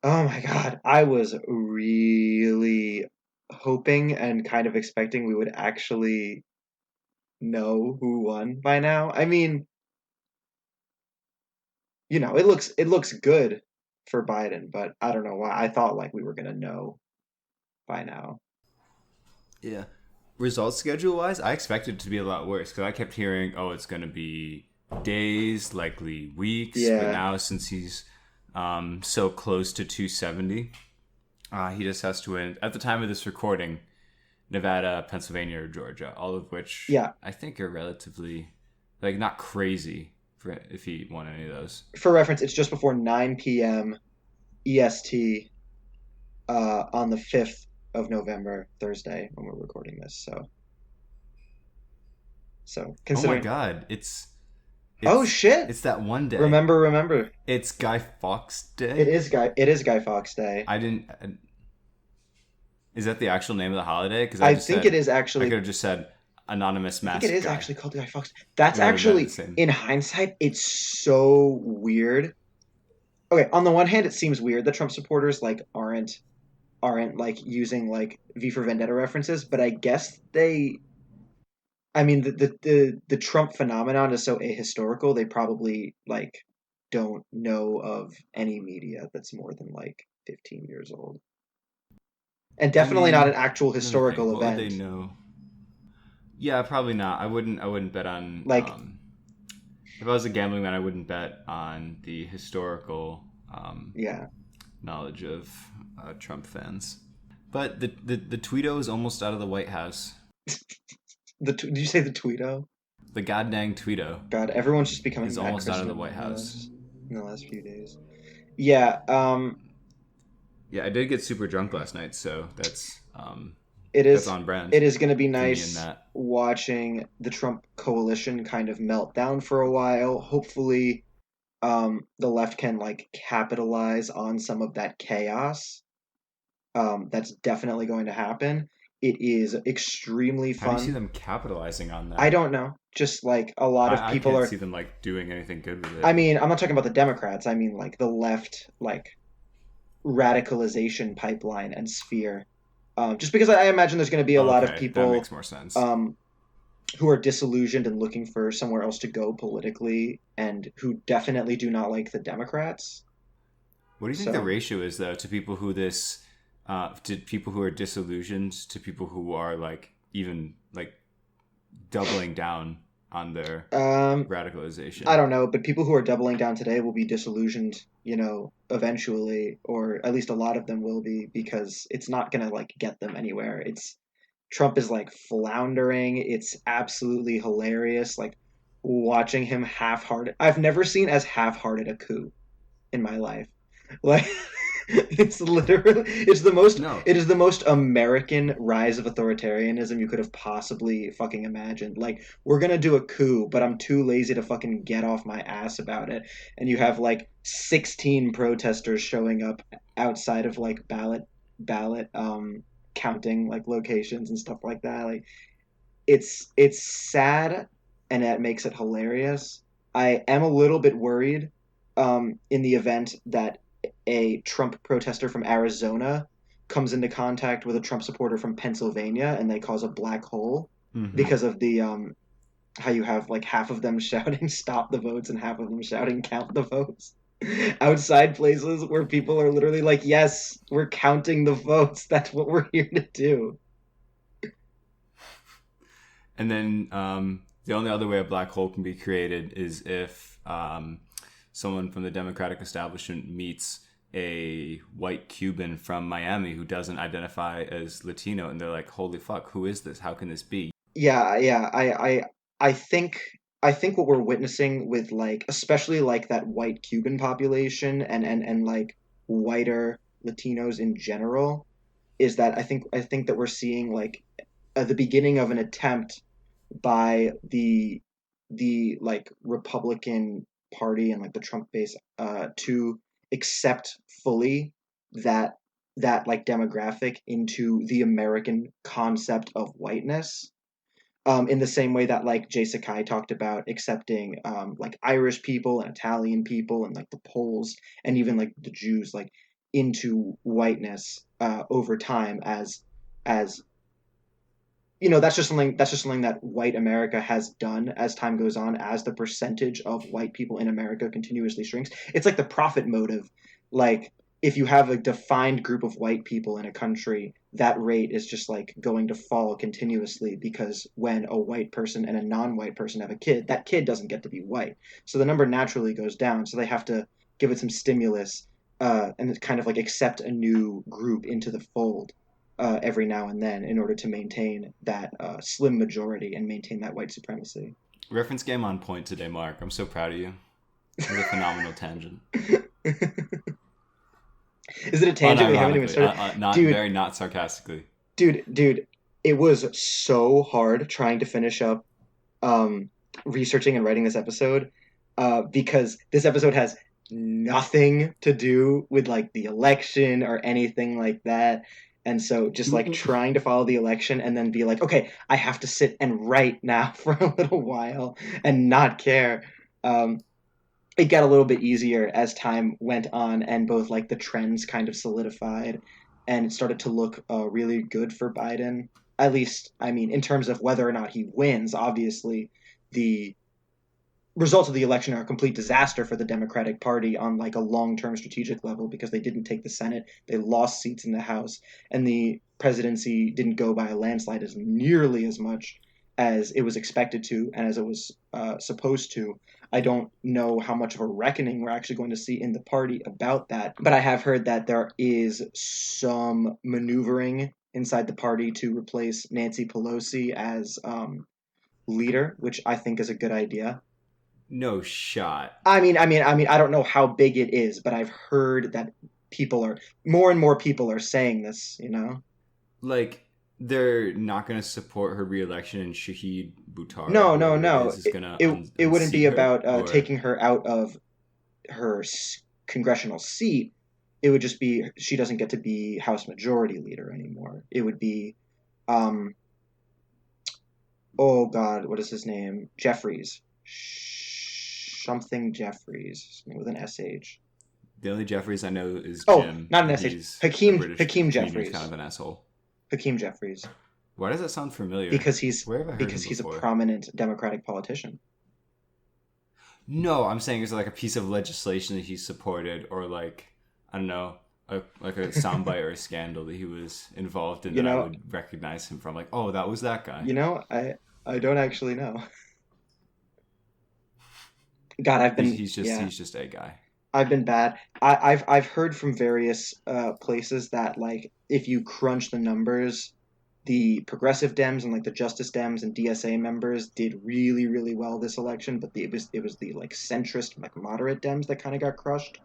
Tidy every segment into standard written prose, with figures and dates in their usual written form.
Oh my God. I was really hoping and kind of expecting we would actually know who won by now. I mean, it looks good for Biden, but I don't know why. I thought like we were gonna know by now. Yeah. Results schedule wise, I expected it to be a lot worse because I kept hearing, oh, it's going to be days, likely weeks. But Yeah. now, since he's so close to 270, he just has to win, at the time of this recording, Nevada, Pennsylvania, or Georgia, all of which Yeah. I think are relatively, like, not crazy for if he won any of those. For reference, it's just before 9 p.m. EST on the 5th of November, Thursday, when we're recording this. So Oh my considering. God, Oh it's shit! it's that one day. Remember. It's Guy Fawkes It Day. is Guy Fawkes Day. I didn't. Is that the actual name of the holiday? Because I think it is I actually could have just said anonymous I think it masked is guy. actually called Guy Fawkes. That's It would have been the actually, same. in hindsight, it's so weird. Okay, on the one hand, it seems weird that Trump supporters like aren't like using like V for Vendetta references, but I guess they. I mean, the Trump phenomenon is so ahistorical. They probably like don't know of any media that's more than like 15 years old, and I definitely not an mean, actual let me think. historical What would they event. know? Yeah, probably not. I wouldn't bet on. Like, If I was a gambling man, I wouldn't bet on the historical yeah, knowledge of Trump fans. But the Tweedo is almost out of the White House. did you say the Tweedo? The goddamn Tweedo God, everyone's just becoming is mad almost out of the Christian White House. in the last few days. Yeah, Yeah, I did get super drunk last night, so it that's is on brand it is going to be for me and nice Matt. watching the Trump coalition kind of melt down for a while. Hopefully, the left can like capitalize on some of that chaos. That's definitely going to happen. It is extremely How do you see fun. them capitalizing on I that? don't know. Just like a lot of I people can't are. see them like doing anything good with I it. mean, I'm not talking about the Democrats. I mean, like the left, like radicalization pipeline and sphere. Just because I imagine there's going to be a lot of Okay, that people makes more sense. um, who are disillusioned and looking for somewhere else to go politically, and who definitely do not like the Democrats. What do you think the So, ratio is though to people who are disillusioned to people who are like even like doubling down on their um, I radicalization? don't know, but people who are doubling down today will be disillusioned, eventually, or at least a lot of them will be, because it's not gonna like get them anywhere. It's Trump is like floundering. It's absolutely hilarious. Like watching him half-hearted. I've never seen as half-hearted a coup in my life. Like No, it is the most American rise of authoritarianism you could have possibly fucking imagined. Like, we're gonna do a coup, but I'm too lazy to fucking get off my ass about it. And you have like 16 protesters showing up outside of like ballot counting like locations and stuff like that. Like, it's sad, and that makes it hilarious. I am a little bit worried in the event that a Trump protester from Arizona comes into contact with a Trump supporter from Pennsylvania and they cause a black hole mm-hmm. because of the how you have like half of them shouting stop the votes and half of them shouting count the votes outside places where people are literally like, yes, we're counting the votes, that's what we're here to do. And then the only other way a black hole can be created is if someone from the Democratic establishment meets a white Cuban from Miami who doesn't identify as Latino, and they're like, "Holy fuck, who is this? How can this be?" Yeah, I think what we're witnessing with like especially like that white Cuban population and like whiter Latinos in general is that I think that we're seeing like the beginning of an attempt by the like Republican Party and like the Trump base to accept fully that like demographic into the American concept of whiteness, in the same way that like Jay Sakai talked about accepting like Irish people and Italian people and like the Poles and even like the Jews. Like into whiteness over time as that's just something that white America has done as time goes on, as the percentage of white people in America continuously shrinks. It's like the profit motive. Like if you have a defined group of white people in a country, that rate is just like going to fall continuously, because when a white person and a non-white person have a kid, that kid doesn't get to be white. So the number naturally goes down. So they have to give it some stimulus, and kind of like accept a new group into the fold every now and then in order to maintain that slim majority and maintain that white supremacy. Reference game on point today, Mark. I'm so proud of you. It was a phenomenal tangent. Is it a tangent? We haven't even started. Not Dude, very, not sarcastically. dude, it was so hard trying to finish up researching and writing this episode, because this episode has nothing to do with like the election or anything like that. And so just like trying to follow the election and then be like, okay, I have to sit and write now for a little while and not care. It got a little bit easier as time went on, and both like the trends kind of solidified and it started to look really good for Biden. At least, I mean, in terms of whether or not he wins, obviously the results of the election are a complete disaster for the Democratic Party on like a long-term strategic level, because they didn't take the Senate, they lost seats in the House, and the presidency didn't go by a landslide as nearly as much as it was expected to and as it was supposed to. I don't know how much of a reckoning we're actually going to see in the party about that, but I have heard that there is some maneuvering inside the party to replace Nancy Pelosi as leader, which I think is a good idea. No shot. I don't know how big it is, but I've heard that more and more people are saying this, you know? Like, they're not going to support her re-election, and Shahid Buttar, No, no, whoever it no. is going to It wouldn't be unseat her? about Or taking her out of her congressional seat. It would just be she doesn't get to be House Majority Leader anymore. It would be, um, oh God, what is his name? Jeffries. Something Jeffries with an SH. the only Jeffries I know is Oh, Jim, not an and SH. he's a Hakeem British Hakeem comedian who's Jeffries. kind of an asshole. Hakeem Jeffries. Why does that sound familiar? Because he's Where have I heard him he's a before? prominent Democratic politician. No, I'm saying is it like a piece of legislation that he supported, or like, I don't know, like a soundbite or a scandal that he was involved in You that I know, would recognize him from. Like, oh, that was that guy. I don't actually know. God, He's just a guy. I've been bad. I've heard from various places that like if you crunch the numbers, the progressive Dems and like the Justice Dems and DSA members did really really well this election, but it was the like centrist like moderate Dems that kind of got crushed.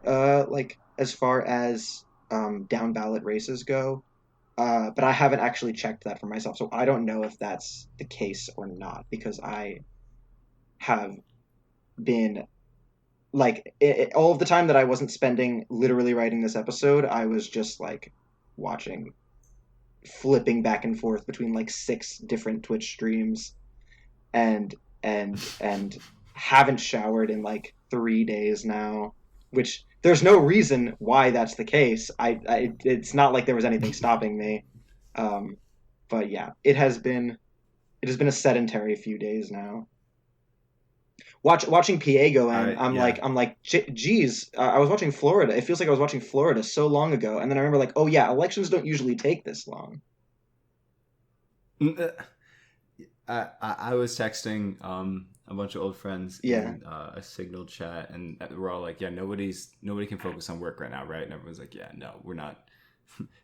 Like as far as down ballot races go. But I haven't actually checked that for myself, so I don't know if that's the case or not, because I have been like all of the time that I wasn't spending literally writing this episode, I was just like watching, flipping back and forth between like 6 different Twitch streams, and and haven't showered in like 3 days now, which there's no reason why that's the case. It's not like there was anything stopping me, but yeah, it has been a sedentary few days now. Watching PA go in, Yeah. I'm like, geez, I was watching Florida. It feels like I was watching Florida so long ago, and then I remember like, oh yeah, elections don't usually take this long. I was texting a bunch of old friends Yeah, in a Signal chat, and we're all like, yeah, nobody can focus on work right now, right? And everyone's like, yeah, no, we're not.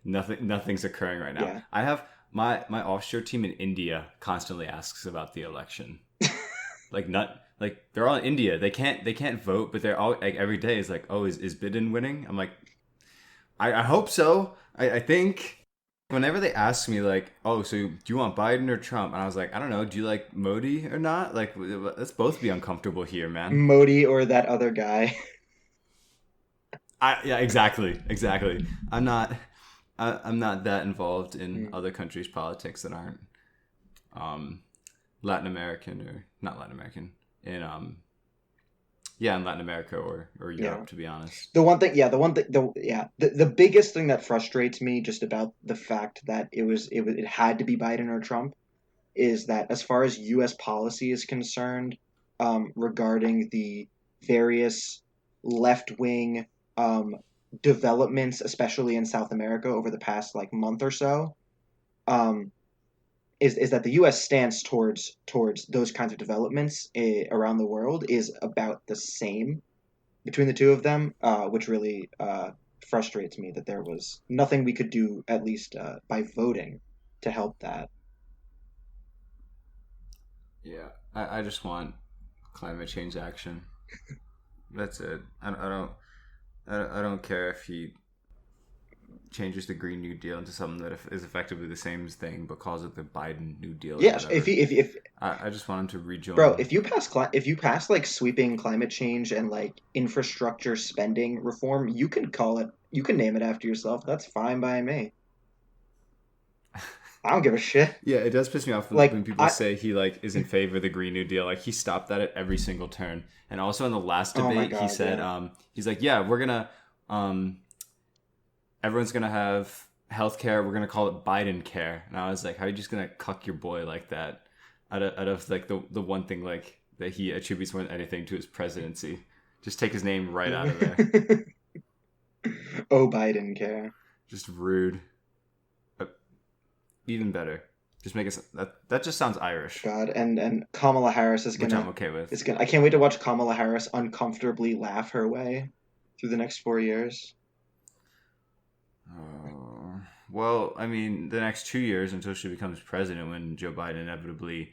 Nothing's occurring right now. yeah. I have my offshore team in India constantly asks about the election. Like not like they're all in India. They can't vote, but they're all like every day is like, oh, is Biden winning? I'm like, I hope so. I think whenever they ask me like, oh, so do you want Biden or Trump? And I was like, I don't know. Do you like Modi or not? Like, let's both be uncomfortable here, man. Modi or that other guy. Yeah, exactly. I'm not that involved in Mm. other countries' politics that aren't Latin American, or not Latin American, in Yeah, in Latin America or Yeah. Europe, to be honest. The one thing, yeah, the one thing, the biggest thing that frustrates me just about the fact that it had to be Biden or Trump is that as far as U.S. policy is concerned, regarding the various left wing um, developments, especially in South America over the past like month or so, um, is that the U.S. stance towards those kinds of developments around the world is about the same between the two of them, which really frustrates me that there was nothing we could do, at least by voting, to help that. Yeah, I just want climate change action. That's it. I don't care if he changes the Green New Deal into something that is effectively the same thing, but calls it the Biden New Deal or Yes, whatever. if I just want him to bro, rejoin. if you pass like sweeping climate change and like infrastructure spending reform, you can name it after yourself. That's fine by me. I don't give a shit. Yeah, it does piss me off Like when people I, say he like is in favor of the Green New Deal. Like he stopped that at every single turn. And also in the last oh my debate, he god, said, yeah. he's like, yeah, we're gonna, um, everyone's gonna have healthcare. We're gonna call it Biden care. And I was like, how are you just gonna cuck your boy like that? Out of like the one thing like that he attributes more than anything to his presidency. Just take his name right out of there. Oh, Biden care. Just rude. But even better. Just make it that just sounds Irish, God, and Kamala Harris which I'm okay with. is gonna. I can't wait to watch Kamala Harris uncomfortably laugh her way through the next 4 years Well, I mean, the next 2 years until she becomes president, when Joe Biden inevitably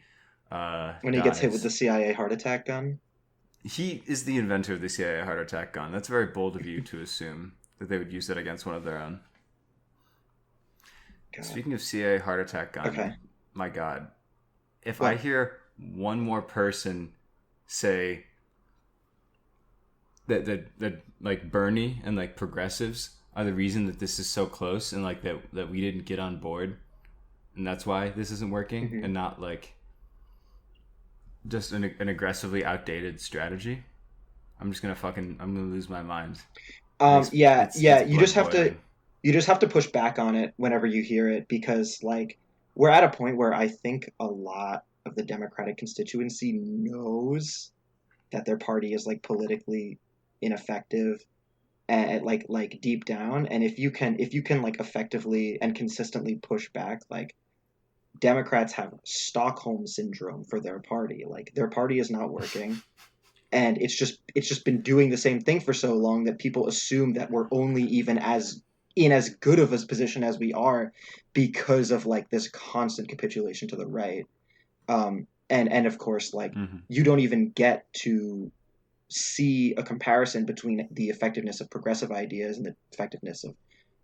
when he gets hit with the dies. CIA heart attack gun. He is the inventor of the CIA heart attack gun. That's very bold of you to assume that they would use it against one of their own. God. Speaking of CIA heart attack gun, Okay. my God, if I What? hear one more person say that like Bernie and like progressives are the reason that this is so close and like that we didn't get on board and that's why this isn't working Hmm. and not like just an aggressively outdated strategy. I'm gonna lose my mind. Yeah, yeah. It's blood boiling. You just have to push back on it whenever you hear it because like we're at a point where I think a lot of the Democratic constituency knows that their party is like politically ineffective and like deep down, and if you can like effectively and consistently push back, like Democrats have Stockholm syndrome for their party. Like their party is not working, and it's just been doing the same thing for so long that people assume that we're only even as good of a position as we are because of like this constant capitulation to the right. And of course, like Hmm. you don't even get to see a comparison between the effectiveness of progressive ideas and the effectiveness of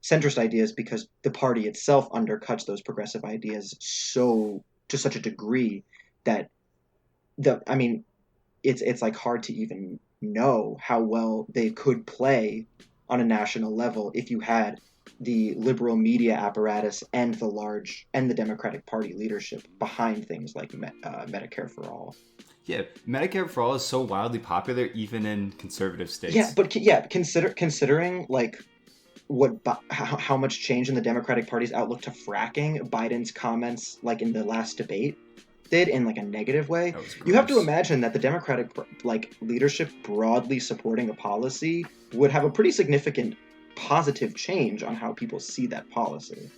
centrist ideas because the party itself undercuts those progressive ideas so to such a degree that the I mean it's like hard to even know how well they could play on a national level if you had the liberal media apparatus and the Democratic Party leadership behind things like Medicare for all. Yeah, Medicare for all is so wildly popular even in conservative Yeah, states. but considering like how much change in the Democratic Party's outlook to fracking Biden's comments like in the last debate did in like a negative way, That was you have to gross. imagine that the Democratic like leadership broadly supporting a policy would have a pretty significant positive change on how people see that policy.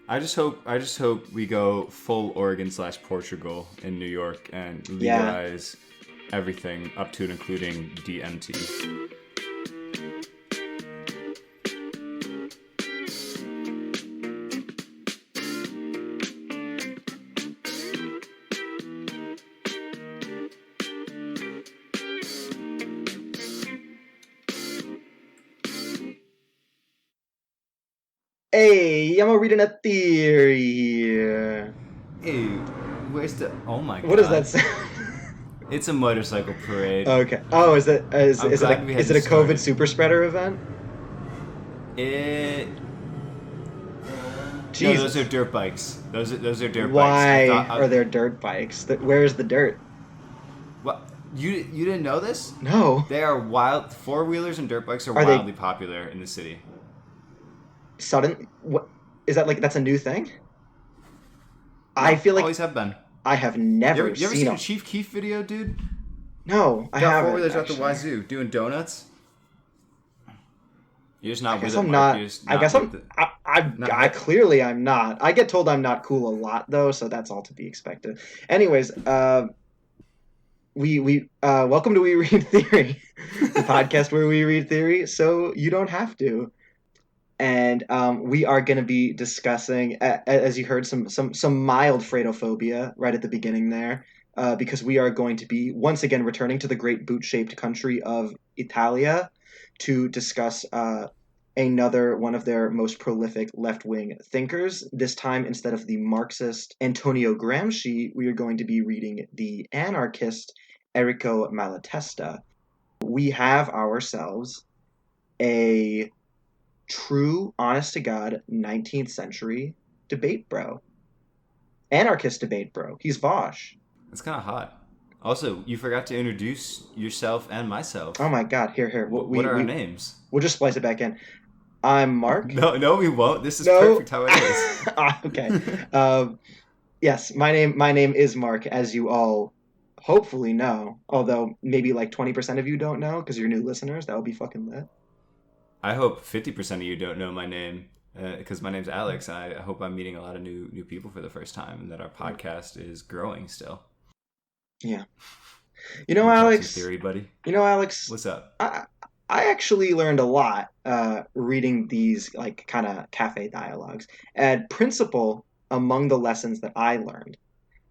I just hope we go full Oregon slash Portugal in New York and Yeah. legalize everything up to and including DMT. Hey, I'm reading a theory here. Ew, where's the? Oh my What does that god! sound? It's a motorcycle parade. Okay. Oh, I'm glad we is had it this a COVID started. super spreader event? It no, those are Jesus. dirt bikes. Those are dirt bikes. Why are there dirt bikes? Where's the dirt? What? You didn't know this? No. They are wild. Four-wheelers and dirt bikes are Are they wildly popular in the city. sudden? What is that like? That's a new thing? I No, feel like always have been. I have You never ever, you ever seen seen a a. Chief Keef video, dude? No, I Got haven't four-wheelers out the actually. wazoo doing donuts. You're just I not with guess it, I'm Mark. not. You're just I not guess with I'm. it. Not I hip. clearly I'm not. I get told I'm not cool a lot though, so that's all to be expected. Anyways, we welcome to We Read Theory, the podcast where we read theory, so you don't have to. And we are going to be discussing, as you heard, some mild Fredophobia right at the beginning there, because we are going to be once again returning to the great boot-shaped country of Italia to discuss another one of their most prolific left-wing thinkers. This time, instead of the Marxist Antonio Gramsci, we are going to be reading the anarchist Errico Malatesta. We have ourselves a true, honest to God, 19th century debate bro. Anarchist debate bro. He's Vosh. It's kind of hot. Also, you forgot to introduce yourself and Oh myself. my God! Here. What are our names? We'll just splice it back in. I'm Mark. No, we won't. This is No. perfect how it is. Okay. Yes, my name is Mark, as you all hopefully know. Although maybe like 20% of you don't know because you're new listeners. That would be fucking lit. I hope 50% of you don't know my name because my name's Alex. I hope I'm meeting a lot of new people for the first time and that our podcast is growing still. Yeah. Talk some theory, buddy. Alex. What's up? I actually learned a lot reading these like kind of cafe dialogues. And principle among the lessons that I learned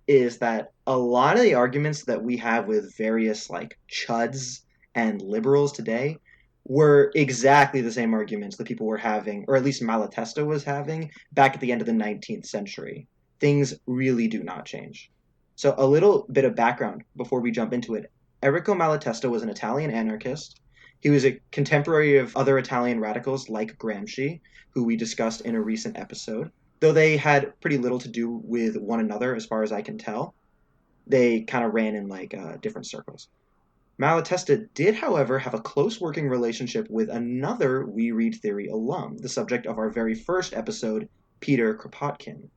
is that a lot of the arguments that we have with various like chuds and liberals today were exactly the same arguments that people were having, or at least Malatesta was having, back at the end of the 19th century. Things really do not change. So, a little bit of background before we jump into it. Errico Malatesta was an Italian anarchist. He was a contemporary of other Italian radicals like Gramsci, who we discussed in a recent episode. Though they had pretty little to do with one another, as far as I can tell, they kind of ran in like different circles. Malatesta did, however, have a close working relationship with another We Read Theory alum, the subject of our very first episode, Peter Kropotkin.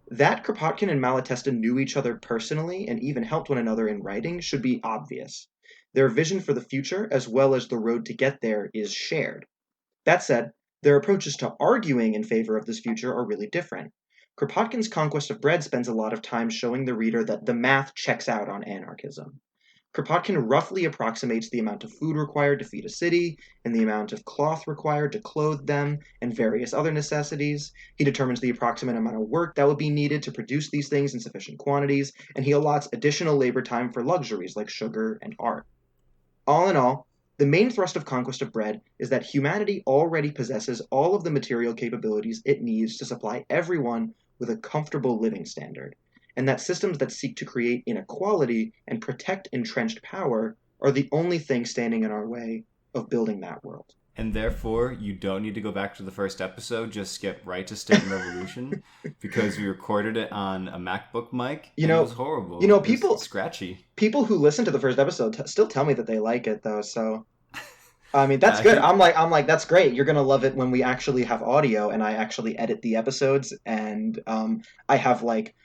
That Kropotkin and Malatesta knew each other personally and even helped one another in writing should be obvious. Their vision for the future, as well as the road to get there, is shared. That said, their approaches to arguing in favor of this future are really different. Kropotkin's Conquest of Bread spends a lot of time showing the reader that the math checks out on anarchism. Kropotkin roughly approximates the amount of food required to feed a city, and the amount of cloth required to clothe them, and various other necessities. He determines the approximate amount of work that would be needed to produce these things in sufficient quantities, and he allots additional labor time for luxuries like sugar and art. All in all, the main thrust of Conquest of Bread is that humanity already possesses all of the material capabilities it needs to supply everyone with a comfortable living standard, and that systems that seek to create inequality and protect entrenched power are the only thing standing in our way of building that world. And therefore, you don't need to go back to the first episode. Just skip right to State and Revolution because we recorded it on a MacBook mic. And it was horrible. It was scratchy. People who listen to the first episode still tell me that they like it, though. So, I mean, that's good. I'm like, that's great. You're gonna love it when we actually have audio and I actually edit the episodes, and I have like.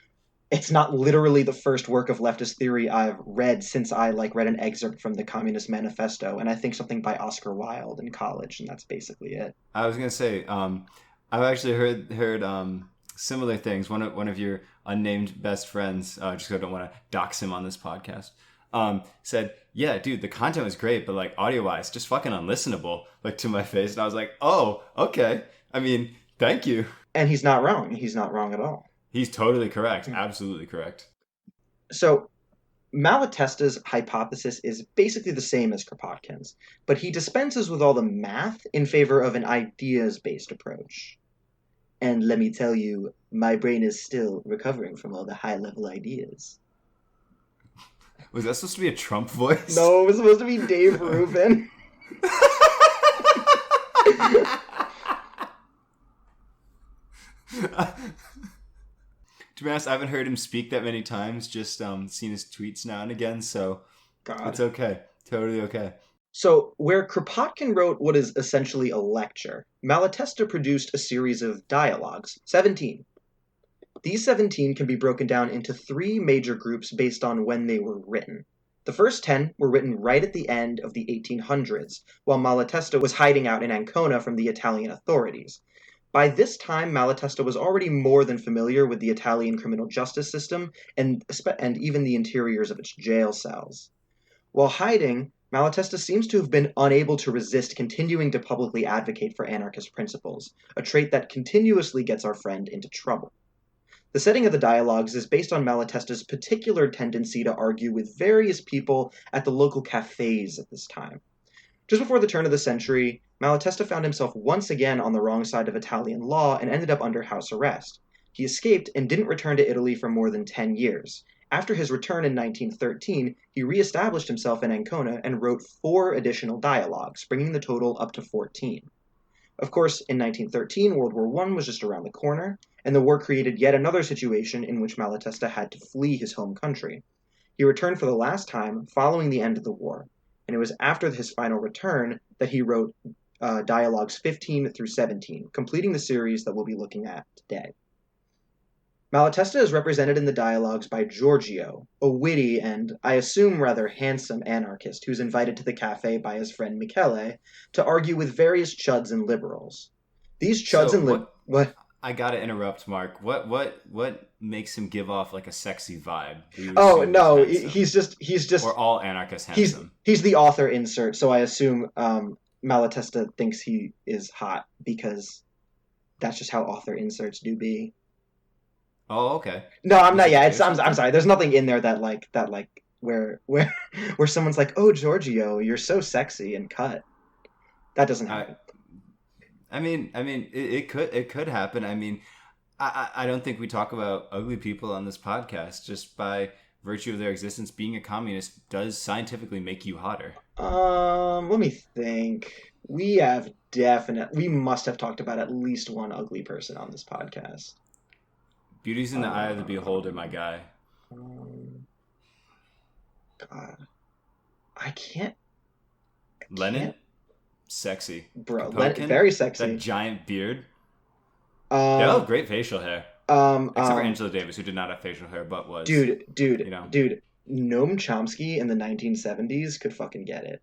It's not literally the first work of leftist theory I've read since I like read an excerpt from the Communist Manifesto, and I think something by Oscar Wilde in college, and that's basically it. I was gonna say, I've actually heard similar things. One of your unnamed best friends, just 'cause I don't want to dox him on this podcast, said, "Yeah, dude, the content was great, but like audio wise, just fucking unlistenable." Like to my face, and I was like, "Oh, okay. I mean, thank you." And he's not wrong. He's not wrong at all. He's totally correct. Absolutely correct. So, Malatesta's hypothesis is basically the same as Kropotkin's, but he dispenses with all the math in favor of an ideas-based approach. And let me tell you, my brain is still recovering from all the high-level ideas. Was that supposed to be a Trump voice? No, it was supposed to be Dave Rubin. To be honest, I haven't heard him speak that many times. Just seen his tweets now and again, so it's God. okay. Totally okay. So, where Kropotkin wrote what is essentially a lecture, Malatesta produced a series of dialogues, 17. These 17 can be broken down into three major groups based on when they were written. The first 10 were written right at the end of the 1800s, while Malatesta was hiding out in Ancona from the Italian authorities. By this time, Malatesta was already more than familiar with the Italian criminal justice system and even the interiors of its jail cells. While hiding, Malatesta seems to have been unable to resist continuing to publicly advocate for anarchist principles, a trait that continuously gets our friend into trouble. The setting of the dialogues is based on Malatesta's particular tendency to argue with various people at the local cafes at this time. Just before the turn of the century, Malatesta found himself once again on the wrong side of Italian law and ended up under house arrest. He escaped and didn't return to Italy for more than 10 years. After his return in 1913, he re-established himself in Ancona and wrote 4 additional dialogues, bringing the total up to 14. Of course, in 1913, World War I was just around the corner, and the war created yet another situation in which Malatesta had to flee his home country. He returned for the last time following the end of the war, and it was after his final return that he wrote dialogues 15 through 17, completing the series that we'll be looking at today. Malatesta is represented in the dialogues by Giorgio, a witty and, I assume, rather handsome anarchist who's invited to the cafe by his friend Michele to argue with various chuds and liberals. These chuds So and what? what? I gotta interrupt, Mark. What makes him give off like a sexy vibe? Do you Oh assume he's no, handsome, he's just or all anarchists he's handsome? he's the author insert, so I assume Malatesta thinks he is hot because that's just how author inserts do be. Oh, okay. No, I'm Was not. he Yeah, gay or I'm something? sorry. There's nothing in there that where where someone's like, "Oh, Giorgio, you're so sexy and cut." That doesn't I happen. it could happen. I mean, I don't think we talk about ugly people on this podcast. Just by virtue of their existence, being a communist does scientifically make you hotter. Let me think. We must have talked about at least one ugly person on this podcast. Beauty's in the eye of the beholder, my Um, guy. um, God, I can't, Lenin, can't, sexy. bro. Kropotkin, Very that sexy. giant beard. They all Um, have great facial hair. um, Except for um, Angela Davis, who did not have facial hair, but was, dude, dude, you know. dude. Noam Chomsky in the 1970s could fucking get it,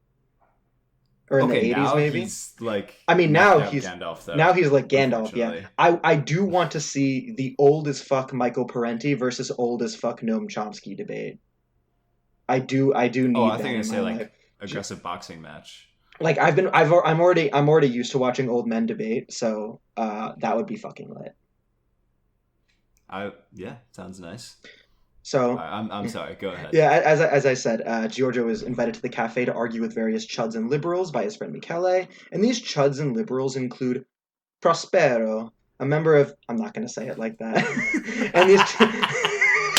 or in the Okay, 80s now maybe. he's like I mean, necked out Gandalf, though. now he's like Gandalf. Yeah, Unfortunately. I do want to see the old as fuck Michael Parenti versus old as fuck Noam Chomsky debate. I do Oh, need I think that you're gonna in my say life. like aggressive boxing match. Like I'm already used to watching old men debate, so that would be fucking lit. Yeah, sounds nice. So I'm sorry. Go ahead. yeah, as I said, Giorgio was invited to the cafe to argue with various chuds and liberals by his friend Michele, and these chuds and liberals include Prospero, a member of I'm not going to say it like that, and these.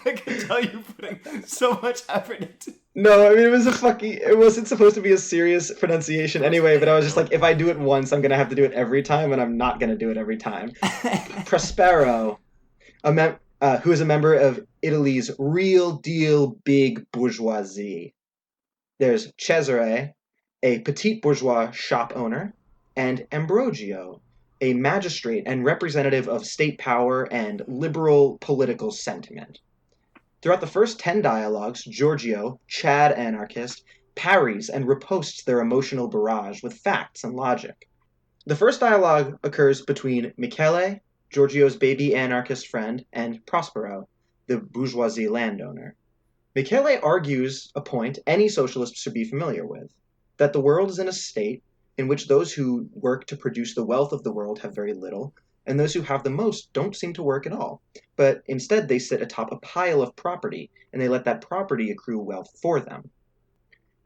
I can tell you're putting so much effort into. No, I mean it wasn't supposed to be a serious pronunciation anyway, but I was just Prospero. like, if I do it once, I'm gonna have to do it every time, and I'm not gonna do it every time. Prospero, who is a member of Italy's real deal big bourgeoisie. There's Cesare, a petite bourgeois shop owner, and Ambrogio, a magistrate and representative of state power and liberal political sentiment. Throughout the first 10 dialogues, Giorgio, Chad anarchist, parries and riposts their emotional barrage with facts and logic. The first dialogue occurs between Michele, Giorgio's baby anarchist friend, and Prospero, the bourgeoisie landowner. Michele argues a point any socialist should be familiar with, that the world is in a state in which those who work to produce the wealth of the world have very little, and those who have the most don't seem to work at all, but instead they sit atop a pile of property, and they let that property accrue wealth for them.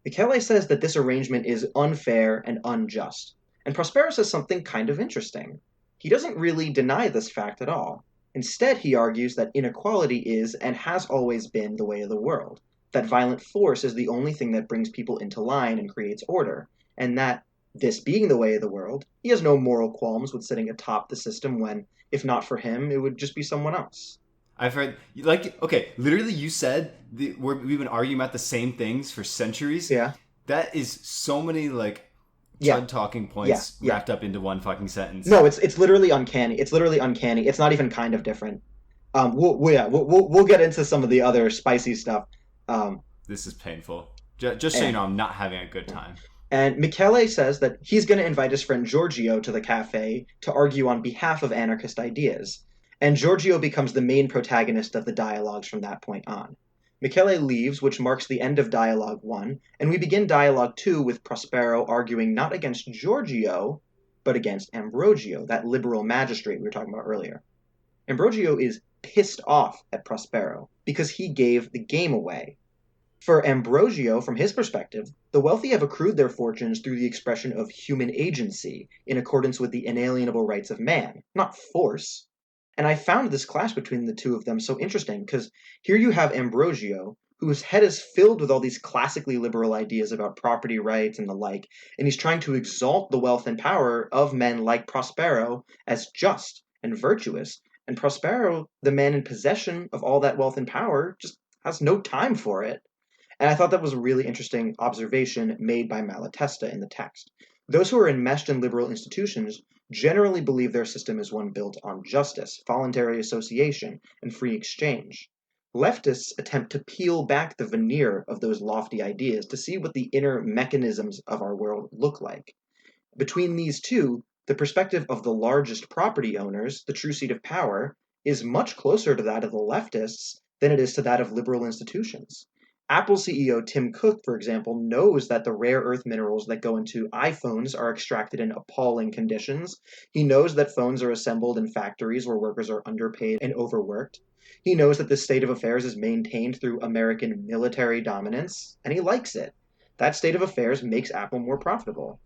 Michele says that this arrangement is unfair and unjust, and Prospero says something kind of interesting. He doesn't really deny this fact at all. Instead, he argues that inequality is and has always been the way of the world, that violent force is the only thing that brings people into line and creates order, and that This being the way of the world, he has no moral qualms with sitting atop the system when, if not for him, it would just be someone else. I've heard like okay, literally you said we've been arguing about the same things for centuries. Yeah, That is so many like yeah, chud talking yeah, points yeah. wrapped up into one fucking sentence. No, it's literally uncanny. It's literally uncanny. It's not even kind of different. We'll get into some of the other spicy stuff. Um, This is painful. Just so you and, know, I'm not having a good time. and Michele says that he's going to invite his friend Giorgio to the cafe to argue on behalf of anarchist ideas. And Giorgio becomes the main protagonist of the dialogues from that point on. Michele leaves, which marks the end of Dialogue 1, and we begin Dialogue 2 with Prospero arguing not against Giorgio, but against Ambrogio, that liberal magistrate we were talking about earlier. Ambrogio is pissed off at Prospero because he gave the game away. For Ambrogio, from his perspective, the wealthy have accrued their fortunes through the expression of human agency in accordance with the inalienable rights of man, not force. And I found this clash between the two of them so interesting because here you have Ambrogio, whose head is filled with all these classically liberal ideas about property rights and the like, and he's trying to exalt the wealth and power of men like Prospero as just and virtuous. And Prospero, the man in possession of all that wealth and power, just has no time for it. And I thought that was a really interesting observation made by Malatesta in the text. Those who are enmeshed in liberal institutions generally believe their system is one built on justice, voluntary association, and free exchange. Leftists attempt to peel back the veneer of those lofty ideas to see what the inner mechanisms of our world look like. Between these two, the perspective of the largest property owners, the true seat of power, is much closer to that of the leftists than it is to that of liberal institutions. Apple CEO Tim Cook, for example, knows that the rare earth minerals that go into iPhones are extracted in appalling conditions. He knows that phones are assembled in factories where workers are underpaid and overworked. He knows that this state of affairs is maintained through American military dominance, and he likes it. That state of affairs makes Apple more profitable.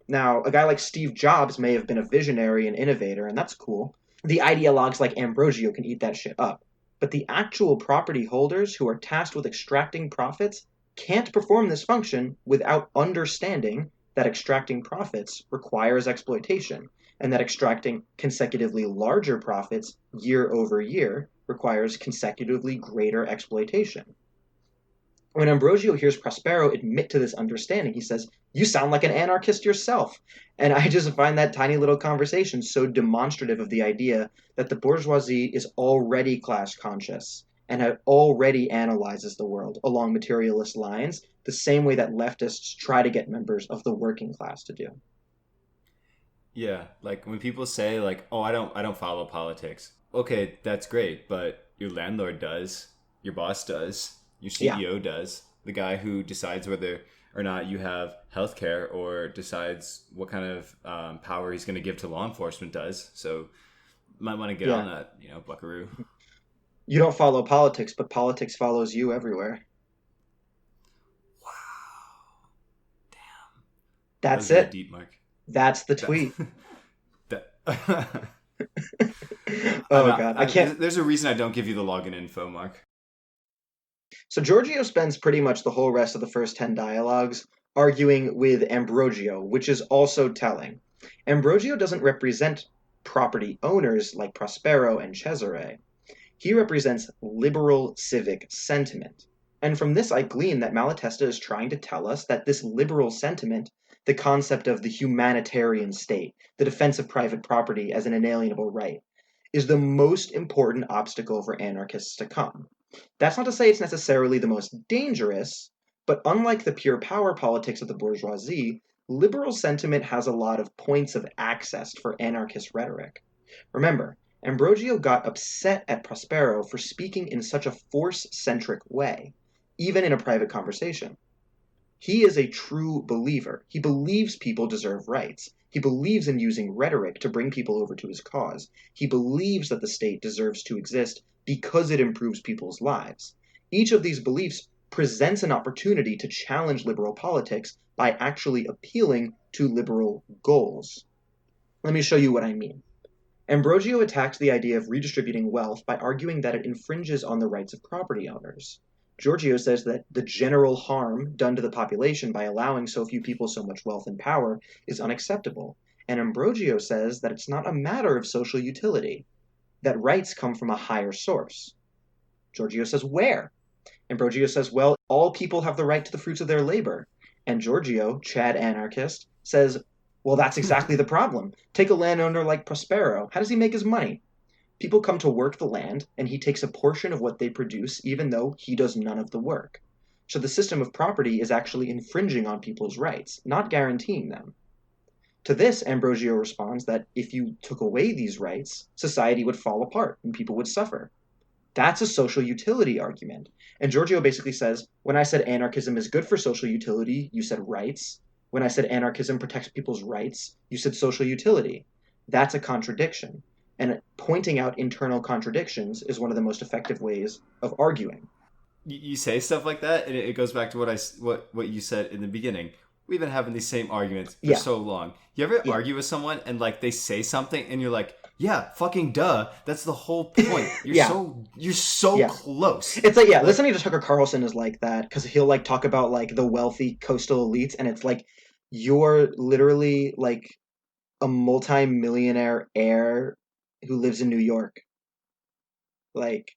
Now, a guy like Steve Jobs may have been a visionary and innovator, and that's cool. The ideologues like Ambrosio can eat that shit up. But the actual property holders who are tasked with extracting profits can't perform this function without understanding that extracting profits requires exploitation, and that extracting consecutively larger profits year over year requires consecutively greater exploitation. When Ambrosio hears Prospero admit to this understanding, he says, "You sound like an anarchist yourself." And I just find that tiny little conversation so demonstrative of the idea that the bourgeoisie is already class conscious and already analyzes the world along materialist lines, the same way that leftists try to get members of the working class to do. Yeah, like when people say like, "Oh, I don't follow politics." Okay, that's great, but your landlord does, your boss does, your Yeah, CEO does, the guy who decides whether or not you have healthcare or decides what kind of power he's going to give to law enforcement does. So, might want to get on yeah. that, Buckaroo. You don't follow politics, but politics follows you everywhere. Wow, that That's was really it. deep, Mark. That's the That tweet. that. I'm Oh not. God, I can't. There's a reason I don't give you the login info, Mark. So Giorgio spends pretty much the whole rest of the first 10 dialogues arguing with Ambrogio, which is also telling. Ambrogio doesn't represent property owners like Prospero and Cesare. He represents liberal civic sentiment. And from this, I glean that Malatesta is trying to tell us that this liberal sentiment, the concept of the humanitarian state, the defense of private property as an inalienable right, is the most important obstacle for anarchists to come. That's not to say it's necessarily the most dangerous, but unlike the pure power politics of the bourgeoisie, liberal sentiment has a lot of points of access for anarchist rhetoric. Remember, Ambrogio got upset at Prospero for speaking in such a force centric way, even in a private conversation. He is a true believer. He believes people deserve rights. He believes in using rhetoric to bring people over to his cause. He believes that the state deserves to exist because it improves people's lives. Each of these beliefs presents an opportunity to challenge liberal politics by actually appealing to liberal goals. Let me show you what I mean. Ambrogio attacks the idea of redistributing wealth by arguing that it infringes on the rights of property owners. Giorgio says that the general harm done to the population by allowing so few people so much wealth and power is unacceptable. And Ambrogio says that it's not a matter of social utility, that rights come from a higher source. Giorgio says, where? Ambrogio says, well, all people have the right to the fruits of their labor. And Giorgio, Chad anarchist, says, well, that's exactly the problem. Take a landowner like Prospero. How does he make his money? People come to work the land, and he takes a portion of what they produce, even though he does none of the work. So the system of property is actually infringing on people's rights, not guaranteeing them. To this, Ambrogio responds that if you took away these rights, society would fall apart and people would suffer. That's a social utility argument. And Giorgio basically says, when I said anarchism is good for social utility, you said rights. When I said anarchism protects people's rights, you said social utility. That's a contradiction. And pointing out internal contradictions is one of the most effective ways of arguing. You say stuff like that, and it goes back to what you said in the beginning. We've been having these same arguments for so long. You ever argue with someone and like they say something and you're like, yeah, fucking duh. That's the whole point. You're so close. It's like, listening to Tucker Carlson is like that, because he'll like talk about like the wealthy coastal elites, and it's like you're literally like a multi-millionaire heir who lives in New York. Like,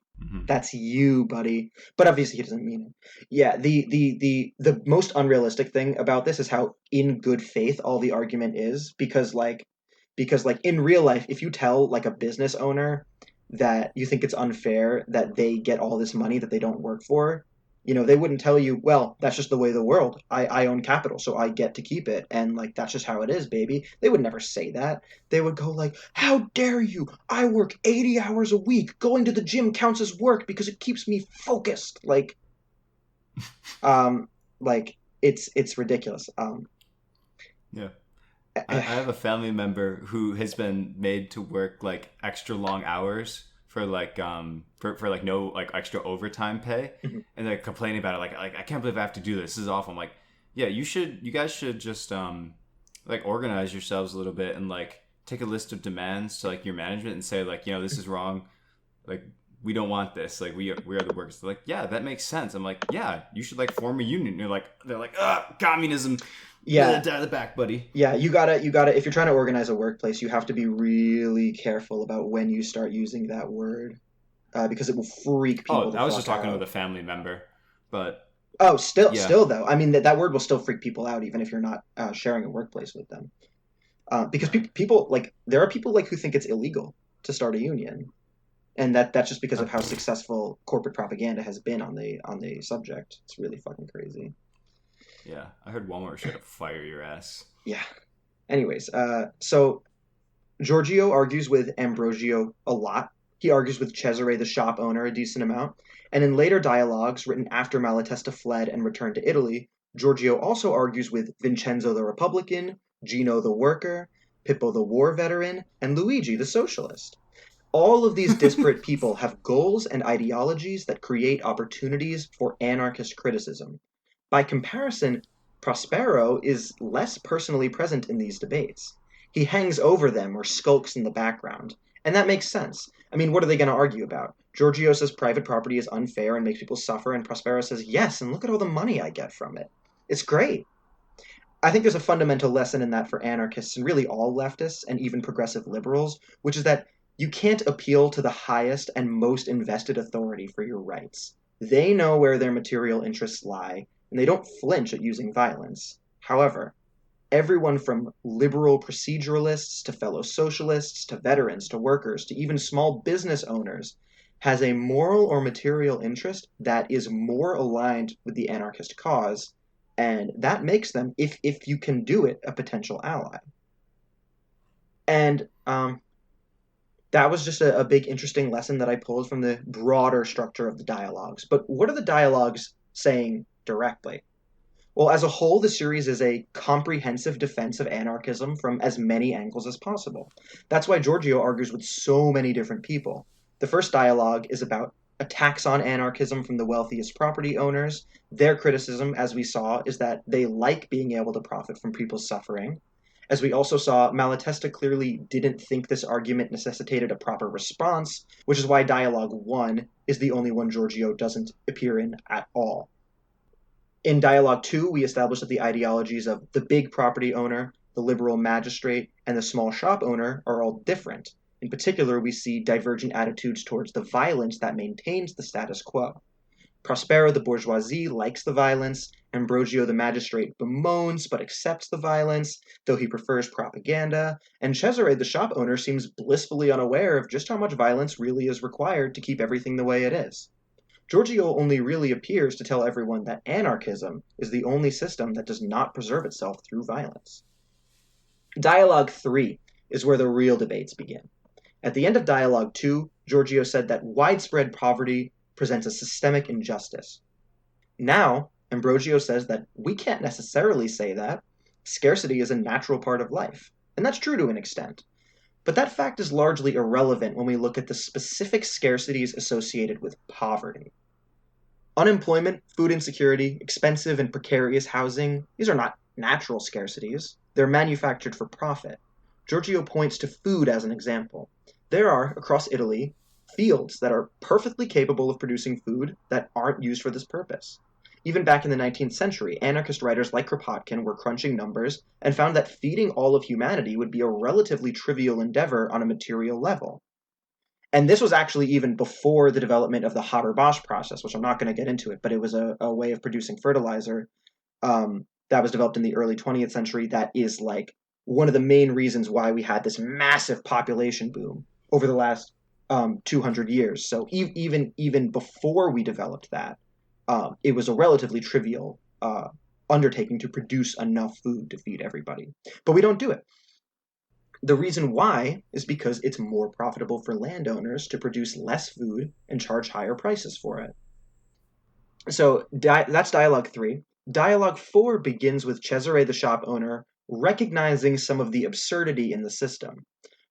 that's you, buddy. But obviously he doesn't mean it. Yeah, the most unrealistic thing about this is how in good faith all the argument is, because in real life, if you tell like a business owner that you think it's unfair that they get all this money that they don't work for, they wouldn't tell you, well, that's just the way of the world. I own capital, so I get to keep it. And like, that's just how it is, baby. They would never say that. They would go like, how dare you? I work 80 hours a week. Going to the gym counts as work because it keeps me focused. Like, it's ridiculous. Yeah. I have a family member who has been made to work like extra long hours for like for like no like extra overtime pay, and they're complaining about it like I can't believe I have to do this. This is awful. I'm like, yeah, you guys should just like organize yourselves a little bit and like take a list of demands to like your management and say like, this is wrong, like we don't want this, like we are the workers. They're like, yeah, that makes sense. I'm like, yeah, you should like form a union. They're like communism. Yeah, down the back, buddy. Yeah, you gotta. If you're trying to organize a workplace, you have to be really careful about when you start using that word, because it will freak people. I was just talking with a family member, but still though, I mean that word will still freak people out, even if you're not sharing a workplace with them, because people like there are people like who think it's illegal to start a union, and that's just because of how successful corporate propaganda has been on the subject. It's really fucking crazy. Yeah, I heard Walmart should fire your ass. Yeah. Anyways, so Giorgio argues with Ambrogio a lot. He argues with Cesare, the shop owner, a decent amount. And in later dialogues written after Malatesta fled and returned to Italy, Giorgio also argues with Vincenzo the Republican, Gino the worker, Pippo the war veteran, and Luigi the socialist. All of these disparate people have goals and ideologies that create opportunities for anarchist criticism. By comparison, Prospero is less personally present in these debates. He hangs over them or skulks in the background. And that makes sense. I mean, what are they going to argue about? Giorgio says private property is unfair and makes people suffer, and Prospero says, yes, and look at all the money I get from it. It's great. I think there's a fundamental lesson in that for anarchists and really all leftists and even progressive liberals, which is that you can't appeal to the highest and most invested authority for your rights. They know where their material interests lie, and they don't flinch at using violence. However, everyone from liberal proceduralists to fellow socialists to veterans to workers to even small business owners has a moral or material interest that is more aligned with the anarchist cause, and that makes them, if you can do it, a potential ally. And that was just a big interesting lesson that I pulled from the broader structure of the dialogues. But what are the dialogues saying directly? Well, as a whole, the series is a comprehensive defense of anarchism from as many angles as possible. That's why Giorgio argues with so many different people. The first dialogue is about attacks on anarchism from the wealthiest property owners. Their criticism, as we saw, is that they like being able to profit from people's suffering. As we also saw, Malatesta clearly didn't think this argument necessitated a proper response, which is why Dialogue 1 is the only one Giorgio doesn't appear in at all. In Dialogue 2, we establish that the ideologies of the big property owner, the liberal magistrate, and the small shop owner are all different. In particular, we see divergent attitudes towards the violence that maintains the status quo. Prospero the bourgeoisie likes the violence, Ambrogio the magistrate bemoans but accepts the violence, though he prefers propaganda, and Cesare the shop owner seems blissfully unaware of just how much violence really is required to keep everything the way it is. Giorgio only really appears to tell everyone that anarchism is the only system that does not preserve itself through violence. Dialogue 3 is where the real debates begin. At the end of Dialogue 2, Giorgio said that widespread poverty presents a systemic injustice. Now, Ambrogio says that we can't necessarily say that. Scarcity is a natural part of life, and that's true to an extent. But that fact is largely irrelevant when we look at the specific scarcities associated with poverty. Unemployment, food insecurity, expensive and precarious housing, these are not natural scarcities. They're manufactured for profit. Giorgio points to food as an example. There are, across Italy, fields that are perfectly capable of producing food that aren't used for this purpose. Even back in the 19th century, anarchist writers like Kropotkin were crunching numbers and found that feeding all of humanity would be a relatively trivial endeavor on a material level. And this was actually even before the development of the Haber-Bosch process, which I'm not going to get into it, but it was a way of producing fertilizer that was developed in the early 20th century that is like one of the main reasons why we had this massive population boom over the last 200 years. So even before we developed that, it was a relatively trivial undertaking to produce enough food to feed everybody. But we don't do it. The reason why is because it's more profitable for landowners to produce less food and charge higher prices for it. So that's Dialogue 3. Dialogue 4 begins with Cesare the shop owner recognizing some of the absurdity in the system.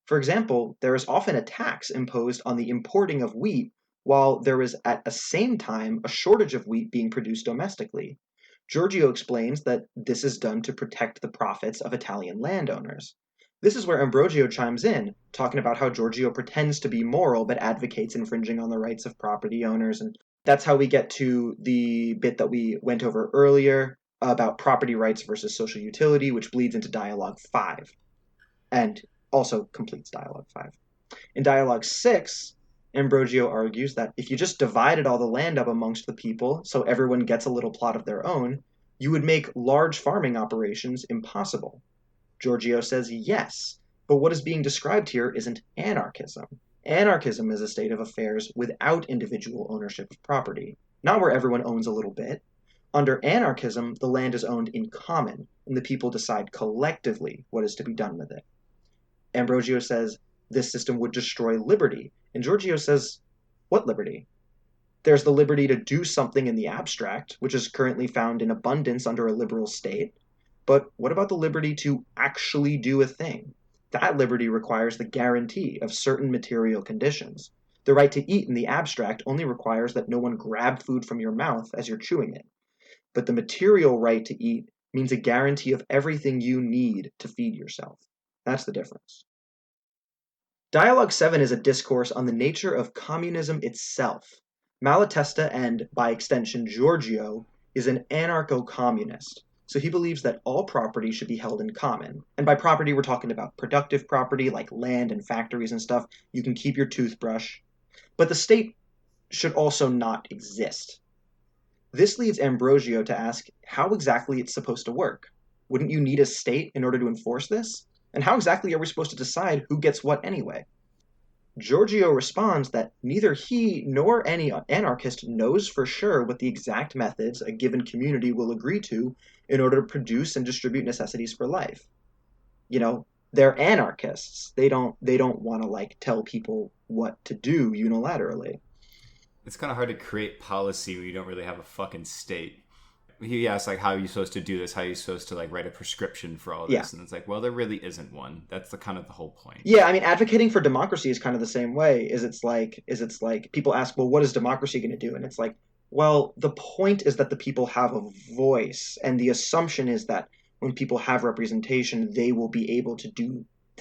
For example, there is often a tax imposed on the importing of wheat, while there is at the same time a shortage of wheat being produced domestically. Giorgio explains that this is done to protect the profits of Italian landowners. This is where Ambrogio chimes in, talking about how Giorgio pretends to be moral but advocates infringing on the rights of property owners. And that's how we get to the bit that we went over earlier about property rights versus social utility, which bleeds into Dialogue 5 and also completes Dialogue 5. In Dialogue 6, Ambrogio argues that if you just divided all the land up amongst the people so everyone gets a little plot of their own, you would make large farming operations impossible. Giorgio says yes, but what is being described here isn't anarchism. Anarchism is a state of affairs without individual ownership of property, not where everyone owns a little bit. Under anarchism, the land is owned in common, and the people decide collectively what is to be done with it. Ambrogio says this system would destroy liberty, and Giorgio says, what liberty? There's the liberty to do something in the abstract, which is currently found in abundance under a liberal state, but what about the liberty to actually do a thing? That liberty requires the guarantee of certain material conditions. The right to eat in the abstract only requires that no one grab food from your mouth as you're chewing it. But the material right to eat means a guarantee of everything you need to feed yourself. That's the difference. Dialogue 7 is a discourse on the nature of communism itself. Malatesta, and by extension Giorgio, is an anarcho-communist. So he believes that all property should be held in common. And by property, we're talking about productive property like land and factories and stuff. You can keep your toothbrush. But the state should also not exist. This leads Ambrogio to ask how exactly it's supposed to work. Wouldn't you need a state in order to enforce this? And how exactly are we supposed to decide who gets what anyway? Giorgio responds that neither he nor any anarchist knows for sure what the exact methods a given community will agree to in order to produce and distribute necessities for life. You know, they're anarchists. They don't want to like tell people what to do unilaterally. It's kind of hard to create policy when you don't really have a fucking state. He asks like, how are you supposed to do this? How are you supposed to like write a prescription for all this? Yeah. And it's like, well, there really isn't one. That's the kind of the whole point. Yeah, I mean, advocating for democracy is kind of the same way. It's like people ask, well, what is democracy going to do? And it's like, well, the point is that the people have a voice, and the assumption is that when people have representation, they will be able to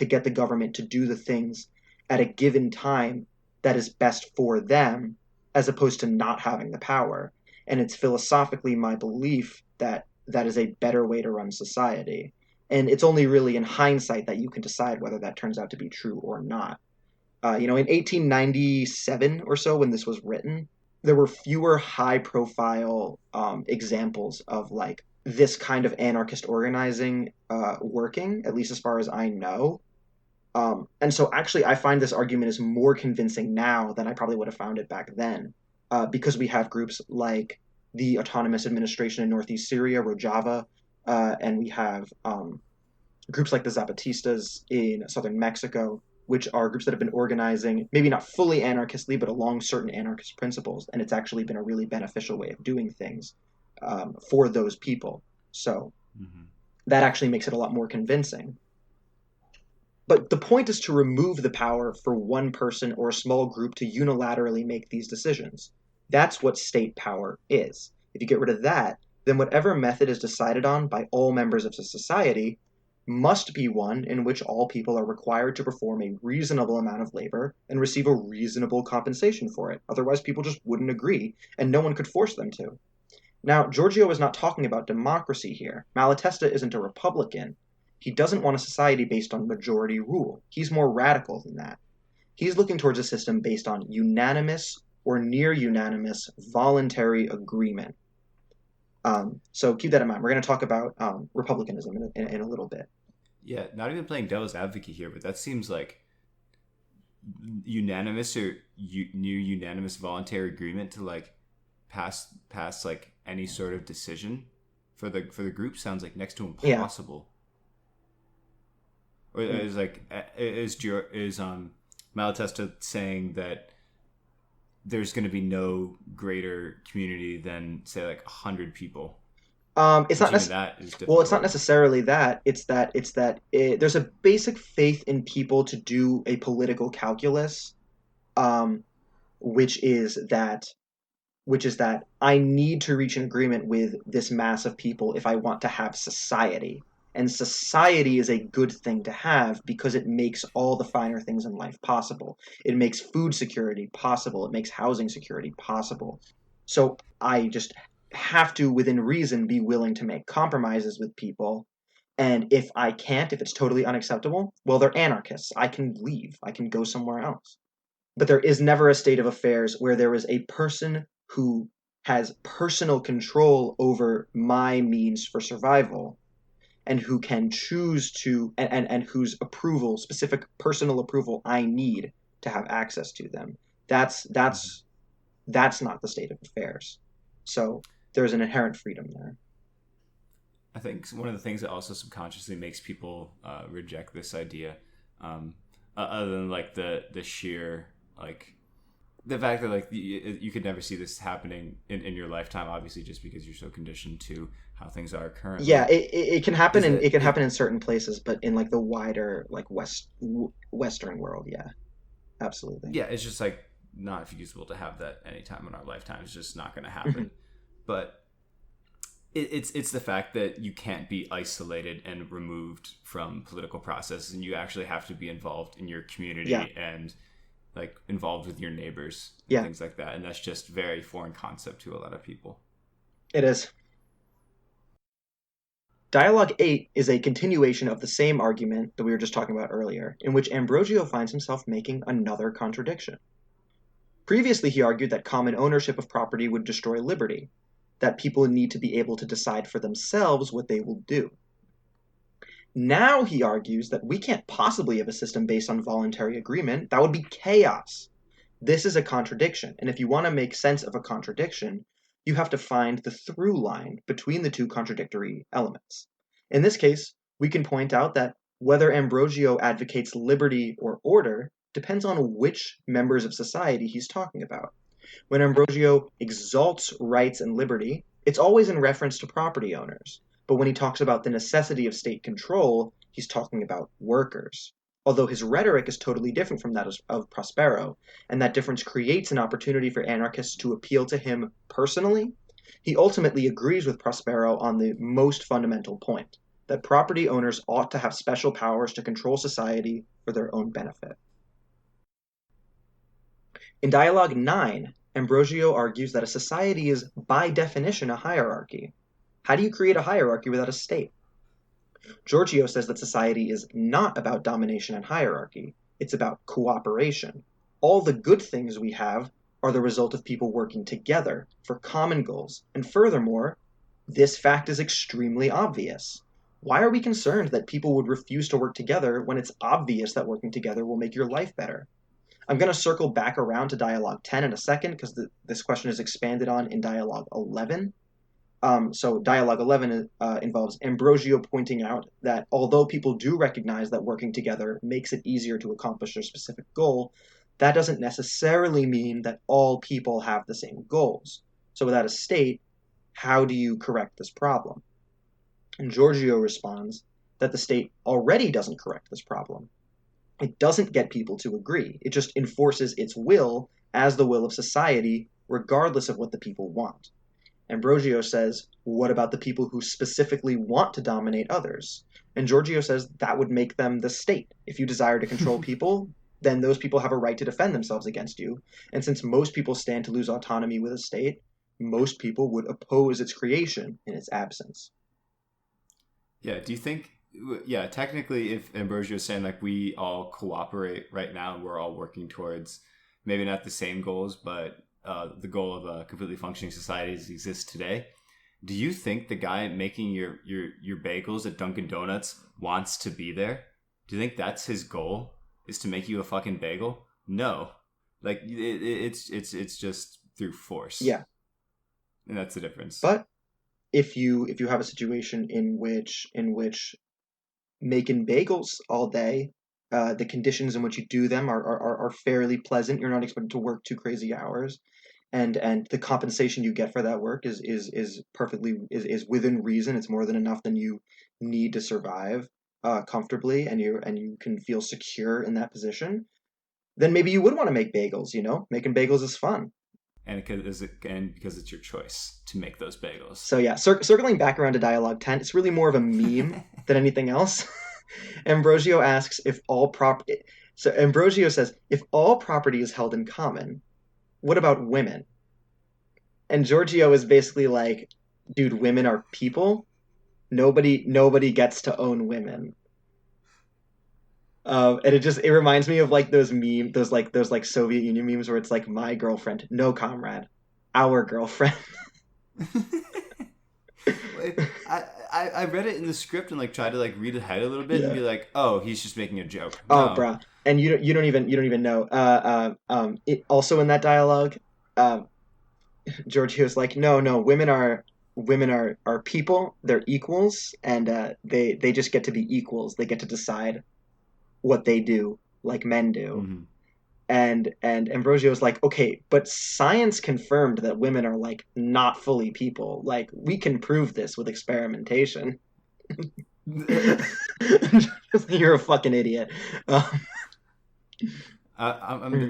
get the government to do the things at a given time that is best for them, as opposed to not having the power. And it's philosophically my belief that that is a better way to run society. And it's only really in hindsight that you can decide whether that turns out to be true or not. In 1897 or so, when this was written, there were fewer high-profile examples of like this kind of anarchist organizing working, at least as far as I know. And so, actually, I find this argument is more convincing now than I probably would have found it back then, because we have groups like the Autonomous Administration in Northeast Syria, Rojava, and we have groups like the Zapatistas in southern Mexico, which are groups that have been organizing, maybe not fully anarchistly, but along certain anarchist principles. And it's actually been a really beneficial way of doing things for those people. So Mm-hmm. that actually makes it a lot more convincing. But the point is to remove the power for one person or a small group to unilaterally make these decisions. That's what state power is. If you get rid of that, then whatever method is decided on by all members of the society must be one in which all people are required to perform a reasonable amount of labor and receive a reasonable compensation for it. Otherwise, people just wouldn't agree, and no one could force them to. Now, Giorgio is not talking about democracy here. Malatesta isn't a Republican. He doesn't want a society based on majority rule. He's more radical than that. He's looking towards a system based on unanimous or near unanimous voluntary agreement. So keep that in mind. We're going to talk about republicanism in a little bit. Yeah, not even playing devil's advocate here, but that seems like unanimous or near unanimous voluntary agreement to like pass like any sort of decision for the group sounds like next to Yeah. impossible. Or is like is Malatesta saying that there's going to be no greater community than say like 100 people, It's which not even necessarily. that is Well, it's not difficult. necessarily that. There's a basic faith in people to do a political calculus, um, which is that I need to reach an agreement with this mass of people if I want to have society. And society is a good thing to have because it makes all the finer things in life possible. It makes food security possible. It makes housing security possible. So I just have to, within reason, be willing to make compromises with people. And if I can't, if it's totally unacceptable, well, they're anarchists. I can leave. I can go somewhere else. But there is never a state of affairs where there is a person who has personal control over my means for survival and who can choose to and whose approval, specific personal approval I need to have access to them. That's Mhm. that's that's not the state of affairs. So there's an inherent freedom there. I think one of the things that also subconsciously makes people reject this idea, um, other than like the sheer like the fact that like you could never see this happening in your lifetime, obviously just because you're so conditioned to how things are Yeah, currently, it can happen is in it that can happen in certain places, but in like the wider like Western world, yeah, absolutely. yeah, it's just like not feasible to have that anytime in our lifetime. It's just not going to Mhm. happen. But it's the fact that you can't be isolated and removed from political processes, and you actually have to be involved in your Yeah, community and like involved with your neighbors and yeah, things like that. And that's just very foreign concept to a lot of people. it is. Dialogue 8 is a continuation of the same argument that we were just talking about earlier, in which Ambrogio finds himself making another contradiction. Previously, he argued that common ownership of property would destroy liberty, that people need to be able to decide for themselves what they will do. Now he argues that we can't possibly have a system based on voluntary agreement. That would be chaos. This is a contradiction, and if you want to make sense of a contradiction, you have to find the through line between the two contradictory elements. In this case, we can point out that whether Ambrogio advocates liberty or order depends on which members of society he's talking about. When Ambrogio exalts rights and liberty, it's always in reference to property owners. But when he talks about the necessity of state control, he's talking about workers. Although his rhetoric is totally different from that of Prospero, and that difference creates an opportunity for anarchists to appeal to him personally, he ultimately agrees with Prospero on the most fundamental point. that property owners ought to have special powers to control society for their own benefit. In Dialogue 9, Ambrosio argues that a society is, by definition, a hierarchy. How do you create a hierarchy without a state? Giorgio says that society is not about domination and hierarchy, it's about cooperation. All the good things we have are the result of people working together for common goals, and furthermore, this fact is extremely obvious. Why are we concerned that people would refuse to work together when it's obvious that working together will make your life better? I'm going to circle back around to Dialogue 10 in a second because this question is expanded on in Dialogue 11. So Dialogue 11 involves Ambrosio pointing out that although people do recognize that working together makes it easier to accomplish their specific goal, that doesn't necessarily mean that all people have the same goals. So without a state, how do you correct this problem? And Giorgio responds that the state already doesn't correct this problem. It doesn't get people to agree. It just enforces its will as the will of society, regardless of what the people want. Ambrosio says, what about the people who specifically want to dominate others? And Giorgio says that would make them the state. If you desire to control people, then those people have a right to defend themselves against you. And since most people stand to lose autonomy with a state, most people would oppose its creation in its absence. Yeah, do you think, yeah, technically if Ambrosio is saying like we all cooperate right now, we're all working towards maybe not the same goals, but the goal of a completely functioning society as it exists today. Do you think the guy making your bagels at Dunkin' Donuts wants to be there? Do you think that's his goal? Is to make you a fucking bagel? No, like it's just through force. Yeah, and that's the difference. but if you have a situation in which making bagels all day, the conditions in which you do them are fairly pleasant. You're not expected to work too crazy hours, and the compensation you get for that work is perfectly is within reason. It's more than enough than you need to survive comfortably, and you can feel secure in that position. Then maybe you would want to make bagels. Making bagels is fun. And because it's your choice to make those bagels. So yeah, circling back around to Dialogue 10, it's really more of a meme than anything else. Ambrosio asks if all property. So Ambrosio says, if all property is held in common, what about women? And Giorgio is basically like, dude, women are people. Nobody gets to own women. And it reminds me of like those Soviet Union memes where it's like my girlfriend, no comrade, our girlfriend. I read it in the script and like tried to like read ahead a little bit and be like, oh, he's just making a joke. No. Oh, bruh. And you don't even know. It also in that dialogue, Giorgio's like, no, women are people. They're equals, and they just get to be equals. They get to decide what they do, like men do. Mm-hmm. And Ambrosio's like, okay, but science confirmed that women are like not fully people. Like we can prove this with experimentation. You're a fucking idiot. I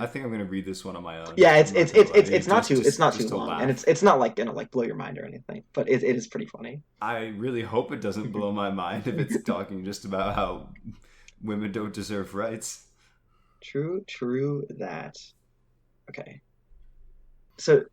think I'm gonna read this one on my own. Yeah, it's not too long, laugh. And it's not like gonna like blow your mind or anything, but it is pretty funny. I really hope it doesn't blow my mind if it's talking just about how women don't deserve rights. True that. Okay. So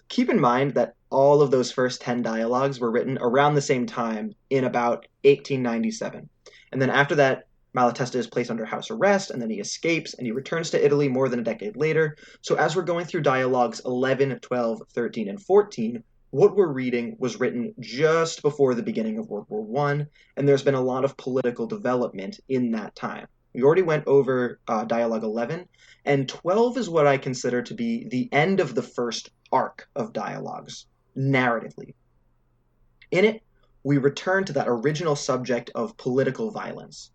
keep in mind that all of those first 10 dialogues were written around the same time in about 1897. And then after that, Malatesta is placed under house arrest, and then he escapes, and he returns to Italy more than a decade later. So as we're going through dialogues 11, 12, 13, and 14, what we're reading was written just before the beginning of World War I, and there's been a lot of political development in that time. We already went over dialogue 11, and 12 is what I consider to be the end of the first arc of dialogues, narratively. In it, we return to that original subject of political violence.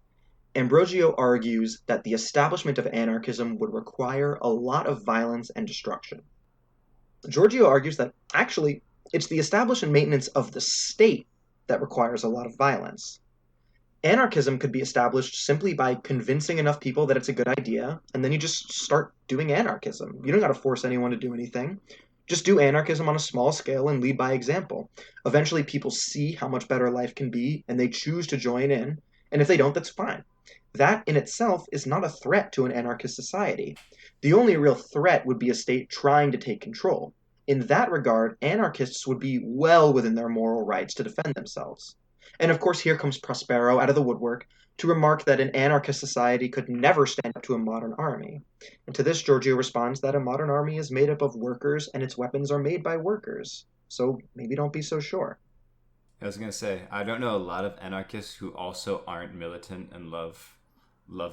Ambrosio argues that the establishment of anarchism would require a lot of violence and destruction. Giorgio argues that, actually, it's the establishment and maintenance of the state that requires a lot of violence. Anarchism could be established simply by convincing enough people that it's a good idea, and then you just start doing anarchism. You don't got to force anyone to do anything. Just do anarchism on a small scale and lead by example. Eventually, people see how much better life can be and they choose to join in. And if they don't, that's fine. That in itself is not a threat to an anarchist society. The only real threat would be a state trying to take control. In that regard, anarchists would be well within their moral rights to defend themselves. And of course, here comes Prospero out of the woodwork to remark that an anarchist society could never stand up to a modern army. And to this, Giorgio responds that a modern army is made up of workers and its weapons are made by workers. So maybe don't be so sure. I was gonna say I don't know a lot of anarchists who also aren't militant and love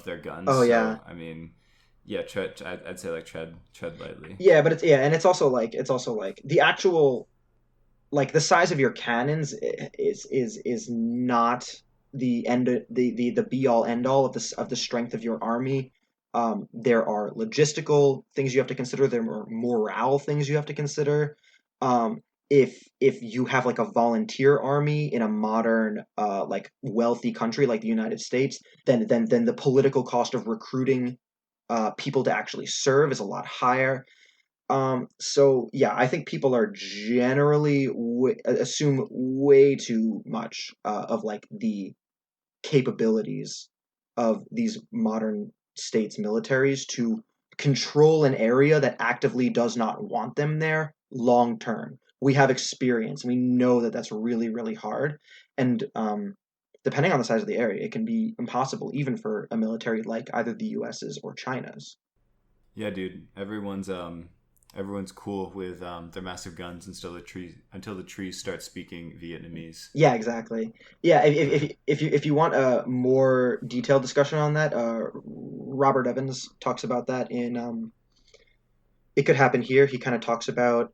their guns. Oh yeah. So I mean, yeah, tread. I'd say like tread lightly. Yeah, but and it's also like the actual like the size of your cannons is not the end the be all end all of the strength of your army. There are logistical things you have to consider. There are morale things you have to consider. If you have like a volunteer army in a modern like wealthy country like the United States, then the political cost of recruiting people to actually serve is a lot higher. So yeah, I think people are generally assume way too much of like the capabilities of these modern states' militaries to control an area that actively does not want them there long term. We have experience. We know that that's really, really hard, and depending on the size of the area, it can be impossible even for a military like either the U.S.'s or China's. Yeah, dude. Everyone's cool with their massive guns until the trees start speaking Vietnamese. Yeah, exactly. Yeah, if you want a more detailed discussion on that, Robert Evans talks about that in It Could Happen Here. He kind of talks about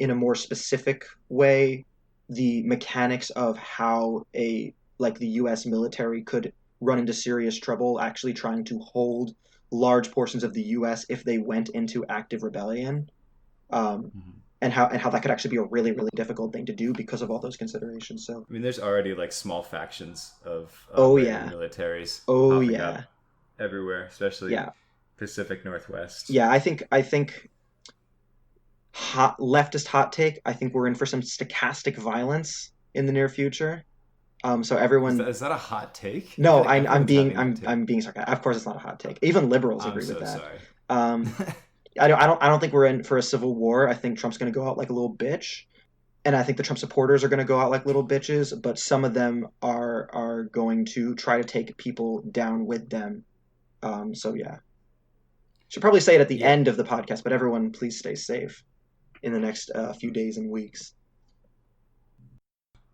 in a more specific way the mechanics of how a like the U.S. military could run into serious trouble actually trying to hold large portions of the U.S. if they went into active rebellion. Um, Mhm. and how that could actually be a really really difficult thing to do because of all those considerations. So I mean, there's already like small factions of oh right-wing yeah, militaries oh popping yeah, up everywhere, especially yeah, Pacific Northwest. yeah. I think leftist hot take. I think we're in for some stochastic violence in the near future. So everyone, Is that a hot take? I feel no, like I'm everyone's being having that I'm take. being sarcastic. Of course, it's not a hot take. Even liberals I'm agree with so that. sorry. Um, I don't think we're in for a civil war. I think Trump's going to go out like a little bitch, and I think the Trump supporters are going to go out like little bitches. But some of them are going to try to take people down with them. So yeah, should probably say it at the Yeah, end of the podcast. But everyone, please stay safe in the next few days and weeks.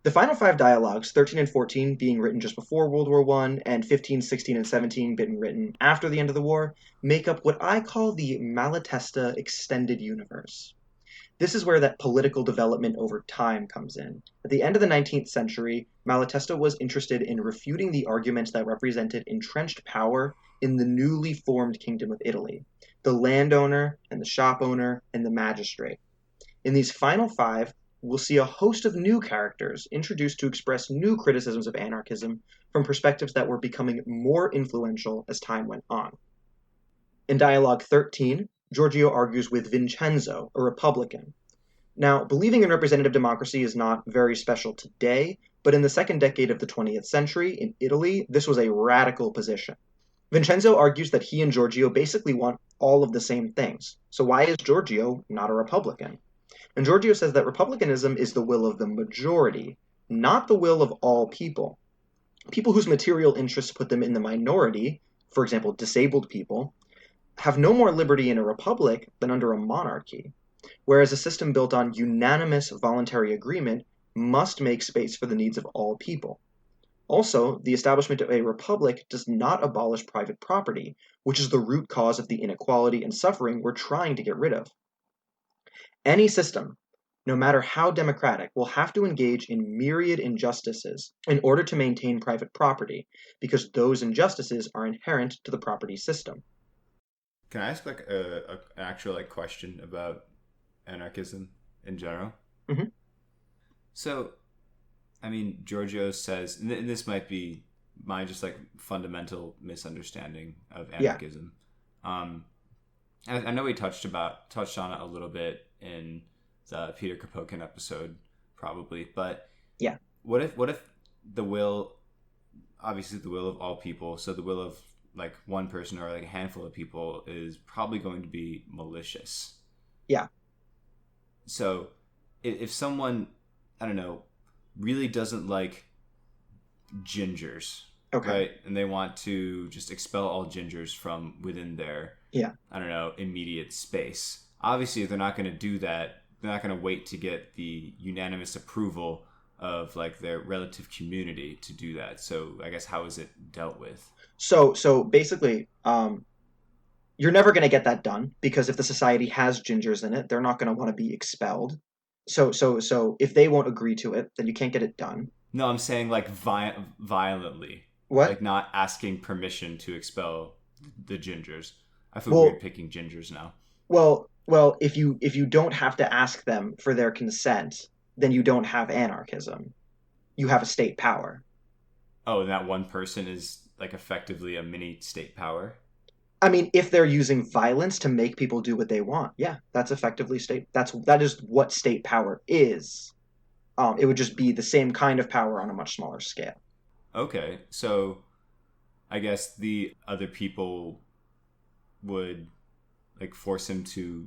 The final five dialogues, 13 and 14 being written just before World War I, and 15, 16, and 17 being written after the end of the war, make up what I call the Malatesta extended universe. This is where that political development over time comes in. At the end of the 19th century, Malatesta was interested in refuting the arguments that represented entrenched power in the newly formed Kingdom of Italy: the landowner and the shop owner and the magistrate. In these final five, we'll see a host of new characters introduced to express new criticisms of anarchism from perspectives that were becoming more influential as time went on. In Dialogue 13, Giorgio argues with Vincenzo, a Republican. Now, believing in representative democracy is not very special today, but in the second decade of the 20th century, in Italy, this was a radical position. Vincenzo argues that he and Giorgio basically want all of the same things. So why is Giorgio not a Republican? And Giorgio says that republicanism is the will of the majority, not the will of all people. People whose material interests put them in the minority, for example, disabled people, have no more liberty in a republic than under a monarchy, whereas a system built on unanimous voluntary agreement must make space for the needs of all people. Also, the establishment of a republic does not abolish private property, which is the root cause of the inequality and suffering we're trying to get rid of. Any system, no matter how democratic, will have to engage in myriad injustices in order to maintain private property, because those injustices are inherent to the property system. can I ask like an actual like question about anarchism in general? Hmm. So, I mean, Giorgio says, and this might be my just like fundamental misunderstanding of Yeah. anarchism. Um, I know we touched on it a little bit in the Peter Kapochin episode, probably. But Yeah. what if the will, obviously the will of all people, so the will of like one person or like a handful of people is probably going to be malicious. Yeah. So if someone, I don't know, really doesn't like gingers, Okay. right? And they want to just expel all gingers from within their, Yeah. I don't know, immediate space. Obviously, they're not going to do that. They're not going to wait to get the unanimous approval of like their relative community to do that. So I guess how is it dealt with? So basically, you're never going to get that done because if the society has gingers in it, they're not going to want to be expelled. So if they won't agree to it, then you can't get it done. No, I'm saying like violently, What? like not asking permission to expel the gingers. I feel weird Well, picking gingers now. well, if you don't have to ask them for their consent, then you don't have anarchism. You have a state power. Oh, and that one person is like effectively a mini state power. I mean, if they're using violence to make people do what they want, yeah, that's effectively state. That is what state power is. It would just be the same kind of power on a much smaller scale. Okay, so I guess the other people would like force him to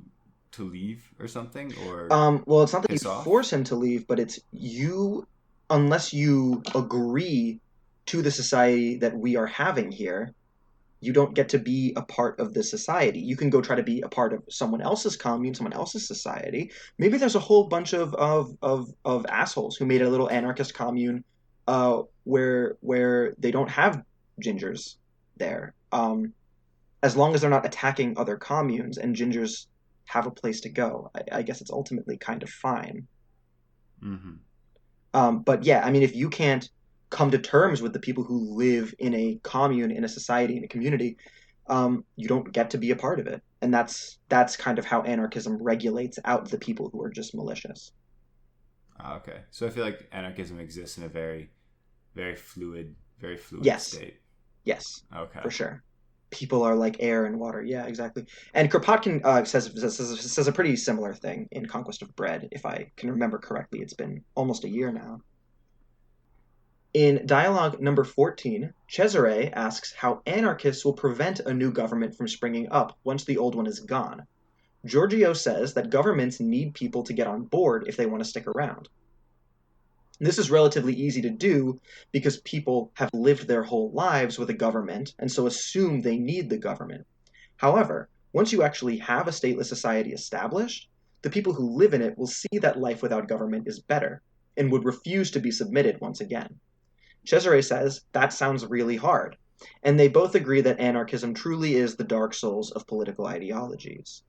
leave or something or Well, it's not that you piss off. force him to leave, but it's you, unless you agree to the society that we are having here, you don't get to be a part of the society. You can go try to be a part of someone else's commune, someone else's society. Maybe there's a whole bunch of assholes who made a little anarchist commune where they don't have gingers there. As long as they're not attacking other communes and gingers have a place to go, I guess it's ultimately kind of fine. Mm-hmm. But yeah, I mean, if you can't come to terms with the people who live in a commune, in a society, in a community, you don't get to be a part of it. And that's kind of how anarchism regulates out the people who are just malicious. Ah, okay, so I feel like anarchism exists in a very fluid Yes, state. yes, Okay. for sure. People are like air and water. Yeah, exactly. And Kropotkin says a pretty similar thing in Conquest of Bread, if I can remember correctly. It's been almost a year now. In dialogue number 14, Cesare asks how anarchists will prevent a new government from springing up once the old one is gone. Giorgio says that governments need people to get on board if they want to stick around. This is relatively easy to do because people have lived their whole lives with a government and so assume they need the government. However, once you actually have a stateless society established, the people who live in it will see that life without government is better and would refuse to be submitted once again. Cesare says that sounds really hard, and they both agree that anarchism truly is the dark souls of political ideologies.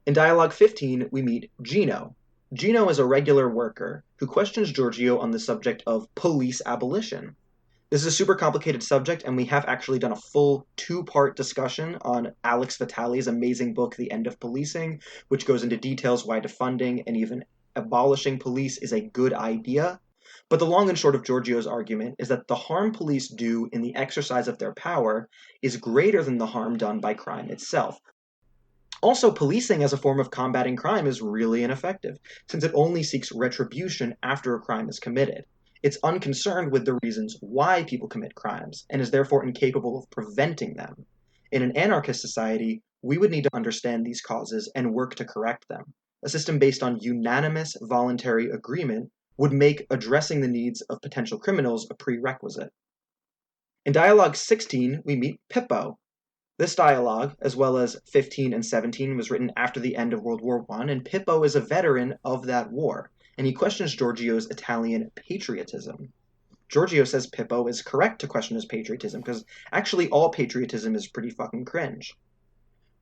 In Dialogue 15, we meet Gino. Gino is a regular worker who questions Giorgio on the subject of police abolition. This is a super complicated subject, and we have actually done a full two-part discussion on Alex Vitale's amazing book, The End of Policing, which goes into details why defunding and even abolishing police is a good idea. But the long and short of Giorgio's argument is that the harm police do in the exercise of their power is greater than the harm done by crime itself. Also, policing as a form of combating crime is really ineffective, since it only seeks retribution after a crime is committed. It's unconcerned with the reasons why people commit crimes, and is therefore incapable of preventing them. In an anarchist society, we would need to understand these causes and work to correct them. A system based on unanimous voluntary agreement would make addressing the needs of potential criminals a prerequisite. In Dialogue 16, we meet Pippo. This dialogue, as well as 15 and 17, was written after the end of World War I, and Pippo is a veteran of that war, and he questions Giorgio's Italian patriotism. Giorgio says Pippo is correct to question his patriotism, because actually all patriotism is pretty fucking cringe.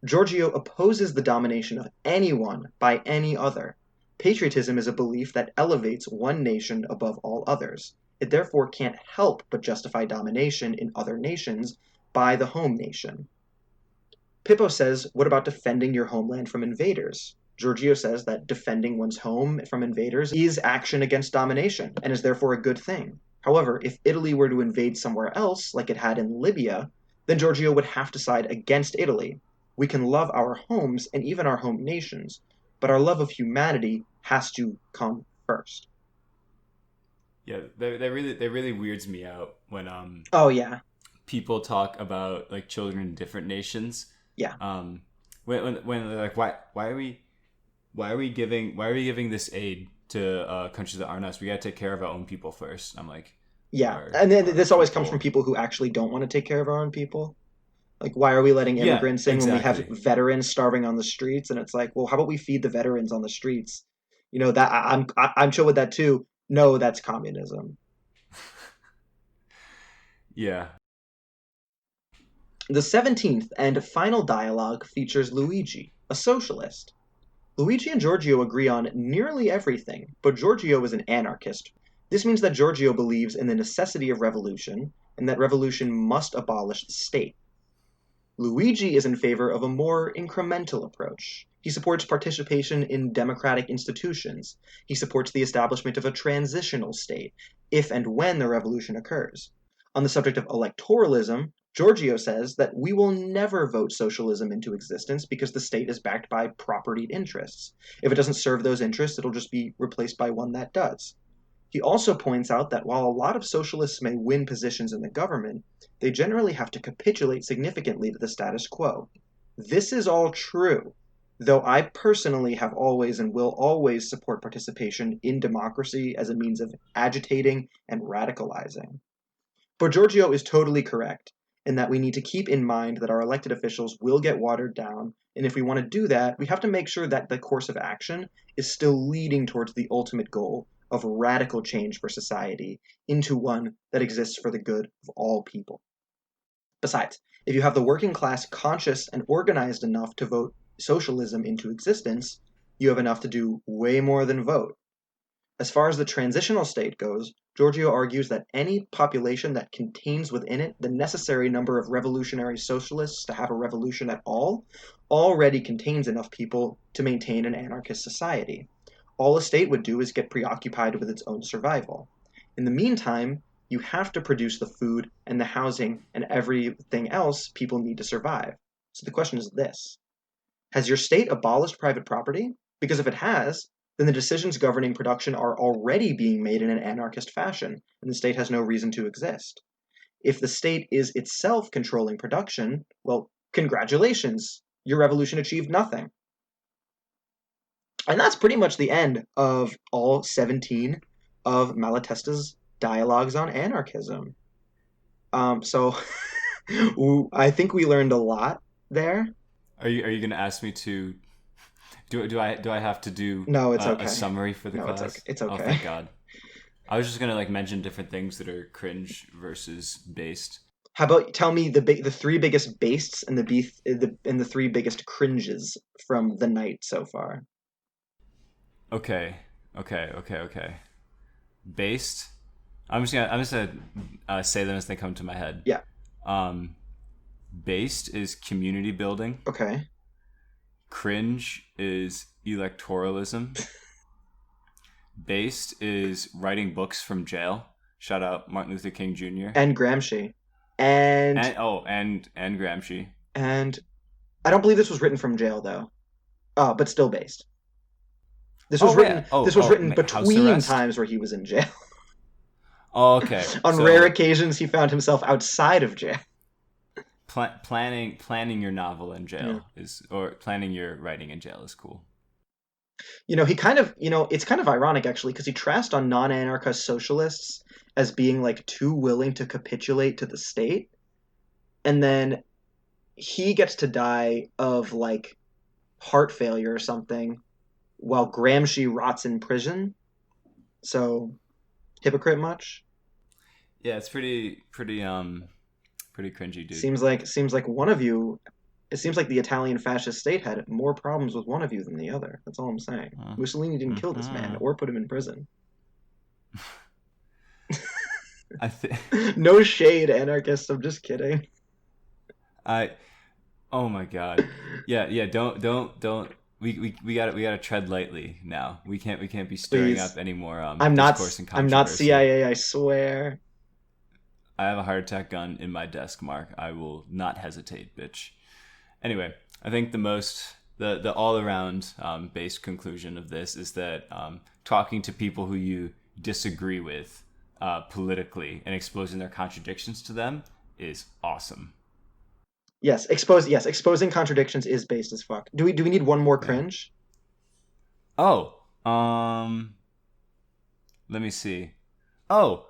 Giorgio opposes the domination of anyone by any other. Patriotism is a belief that elevates one nation above all others. It therefore can't help but justify domination in other nations by the home nation. Pippo says, what about defending your homeland from invaders? Giorgio says that defending one's home from invaders is action against domination and is therefore a good thing. However, if Italy were to invade somewhere else, like it had in Libya, then Giorgio would have to side against Italy. We can love our homes and even our home nations, but our love of humanity has to come first. Yeah, that really weirds me out when Oh, yeah. people talk about like children in different nations. Yeah. Um, when they're like, why are we giving this aid to countries that aren't us? We got to take care of our own people first. I'm like, Yeah. our And then our this always comes from people. people who actually don't want to take care of our own people. Like, why are we letting Yeah, immigrants in when we have exactly. veterans starving on the streets? And it's like, well, how about we feed the veterans on the streets? That I'm chill with that too. No, that's communism. Yeah. The 17th and final dialogue features Luigi, a socialist. Luigi and Giorgio agree on nearly everything, but Giorgio is an anarchist. This means that Giorgio believes in the necessity of revolution and that revolution must abolish the state. Luigi is in favor of a more incremental approach. He supports participation in democratic institutions. He supports the establishment of a transitional state, if and when the revolution occurs. On the subject of electoralism, Giorgio says that we will never vote socialism into existence because the state is backed by propertied interests. If it doesn't serve those interests, it'll just be replaced by one that does. He also points out that while a lot of socialists may win positions in the government, they generally have to capitulate significantly to the status quo. This is all true, though I personally have always and will always support participation in democracy as a means of agitating and radicalizing. But Giorgio is totally correct in that we need to keep in mind that our elected officials will get watered down, and if we want to do that, we have to make sure that the course of action is still leading towards the ultimate goal of radical change for society into one that exists for the good of all people. Besides, if you have the working class conscious and organized enough to vote socialism into existence, you have enough to do way more than vote. As far as the transitional state goes, Giorgio argues that any population that contains within it the necessary number of revolutionary socialists to have a revolution at all already contains enough people to maintain an anarchist society. All a state would do is get preoccupied with its own survival. In the meantime, you have to produce the food and the housing and everything else people need to survive. So the question is this: has your state abolished private property? Because if it has, then the decisions governing production are already being made in an anarchist fashion, and the state has no reason to exist. If the state is itself controlling production, well, congratulations, your revolution achieved nothing. And that's pretty much the end of all 17 of Malatesta's dialogues on anarchism. So I think we learned a lot there. Are you gonna ask me to do I have to do No, it's a okay. summary for the No, it's okay. class? It's Oh, okay. thank God. I was just gonna like mention different things that are cringe versus based. How about tell me the three biggest bastes and the three biggest cringes from the night so far? Okay, okay. Based. I'm just gonna say them as they come to my head. Yeah. Um, Based is community building. Okay. Cringe is electoralism. Based is writing books from jail. Shout out Martin Luther King Jr. And Gramsci. And And Gramsci. and I don't believe this was written from jail though. But still based. This was Oh written yeah. this was written House between arrest. times where he was in jail. Oh, okay. On rare So occasions he found himself outside of jail. planning your novel in Yeah. jail is, or planning your writing in jail is cool. He kind of, it's kind of ironic actually because he trashed on non-anarchist socialists as being like too willing to capitulate to the state, and then he gets to die of like heart failure or something while Gramsci rots in prison. So, hypocrite much? Yeah, it's pretty cringy, dude. Seems like one of you. It seems like the Italian fascist state had more problems with one of you than the other. That's all I'm saying. Mussolini didn't kill this man Mhm. or put him in prison. I think No shade, anarchists. I'm just kidding. I Oh my god. Yeah. Don't. We gotta tread lightly now. We can't be stirring Please. up any more I'm not. discourse and I'm not controversy. CIA. I swear. I have a heart attack gun in my desk, Mark. I will not hesitate, bitch. Anyway, I think the all around based conclusion of this is that talking to people who you disagree with politically and exposing their contradictions to them is awesome. Yes, exposing contradictions is based as fuck. Do we need one more Yeah. cringe? Oh, let me see. Oh,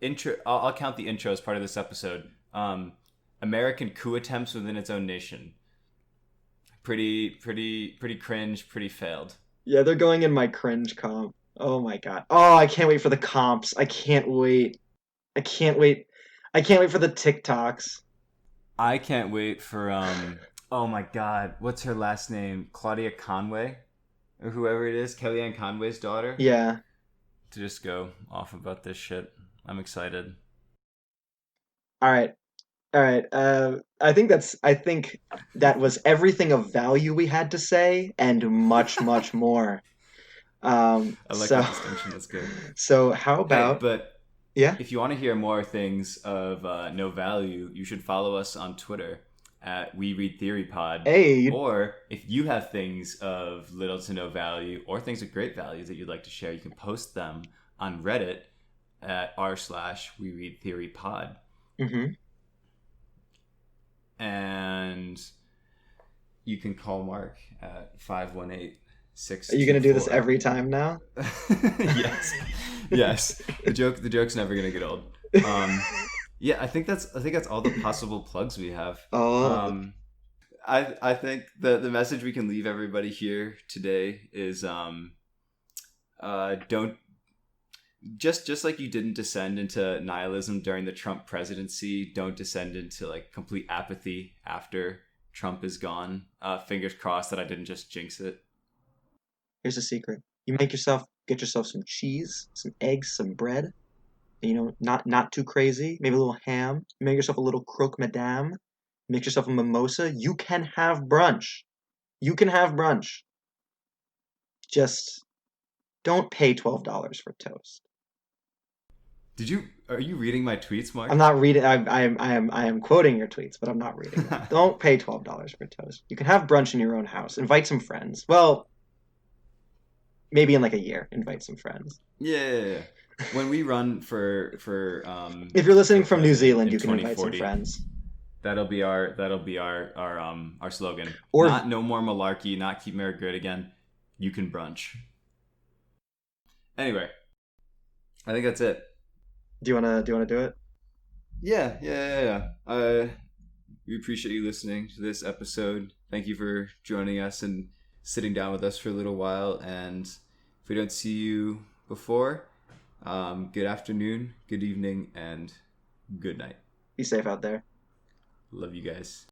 intro. I'll count the intro as part of this episode. American coup attempts within its own nation. Pretty cringe. Pretty failed. Yeah, they're going in my cringe comp. Oh my god. Oh, I can't wait for the comps. I can't wait. I can't wait. I can't wait for the TikToks. I can't wait for Oh my god, what's her last name? Claudia Conway, or whoever it is, Kellyanne Conway's daughter, Yeah. to just go off about this shit. I'm excited. All right. All right. I think that was everything of value we had to say and much, much more. I like So that distinction. That's good. so how Hey, about but yeah? if you want to hear more things of no value, you should follow us on Twitter at We Read Theory Pod. Hey, Or if you have things of little to no value or things of great value that you'd like to share, you can post them on Reddit at r/We Read Theory Pod. mm-hmm. And you can call Mark at 518 Are you gonna do this 624. every time now? Yes. Yes. The joke's never gonna get old. Yeah, I think that's all the possible plugs we have. Oh, I think the message we can leave everybody here today is don't just like you didn't descend into nihilism during the Trump presidency, don't descend into like complete apathy after Trump is gone. Fingers crossed that I didn't just jinx it. here's a secret. Get yourself some cheese, some eggs, some bread. Not too crazy. Maybe a little ham. Make yourself a little croque madame. Make yourself a mimosa. You can have brunch. You can have brunch. Just don't pay $12 for toast. Are you reading my tweets, I'm Mark? not reading. I am quoting your tweets, but I'm not reading them. Don't pay $12 for toast. You can have brunch in your own house. Invite some friends. Well, maybe in like a year, invite some friends. Yeah. When we run If you're listening for from New president Zealand, in you can invite some 2040, friends. that'll be our slogan. Or Not no more malarkey, not keep Mary good again. You can brunch. Anyway, I think that's it. do you wanna do it? Yeah. We appreciate you listening to this episode. Thank you for joining us and sitting down with us for a little while. And if we don't see you before, good afternoon, good evening, and good night. Be safe out there. Love you guys.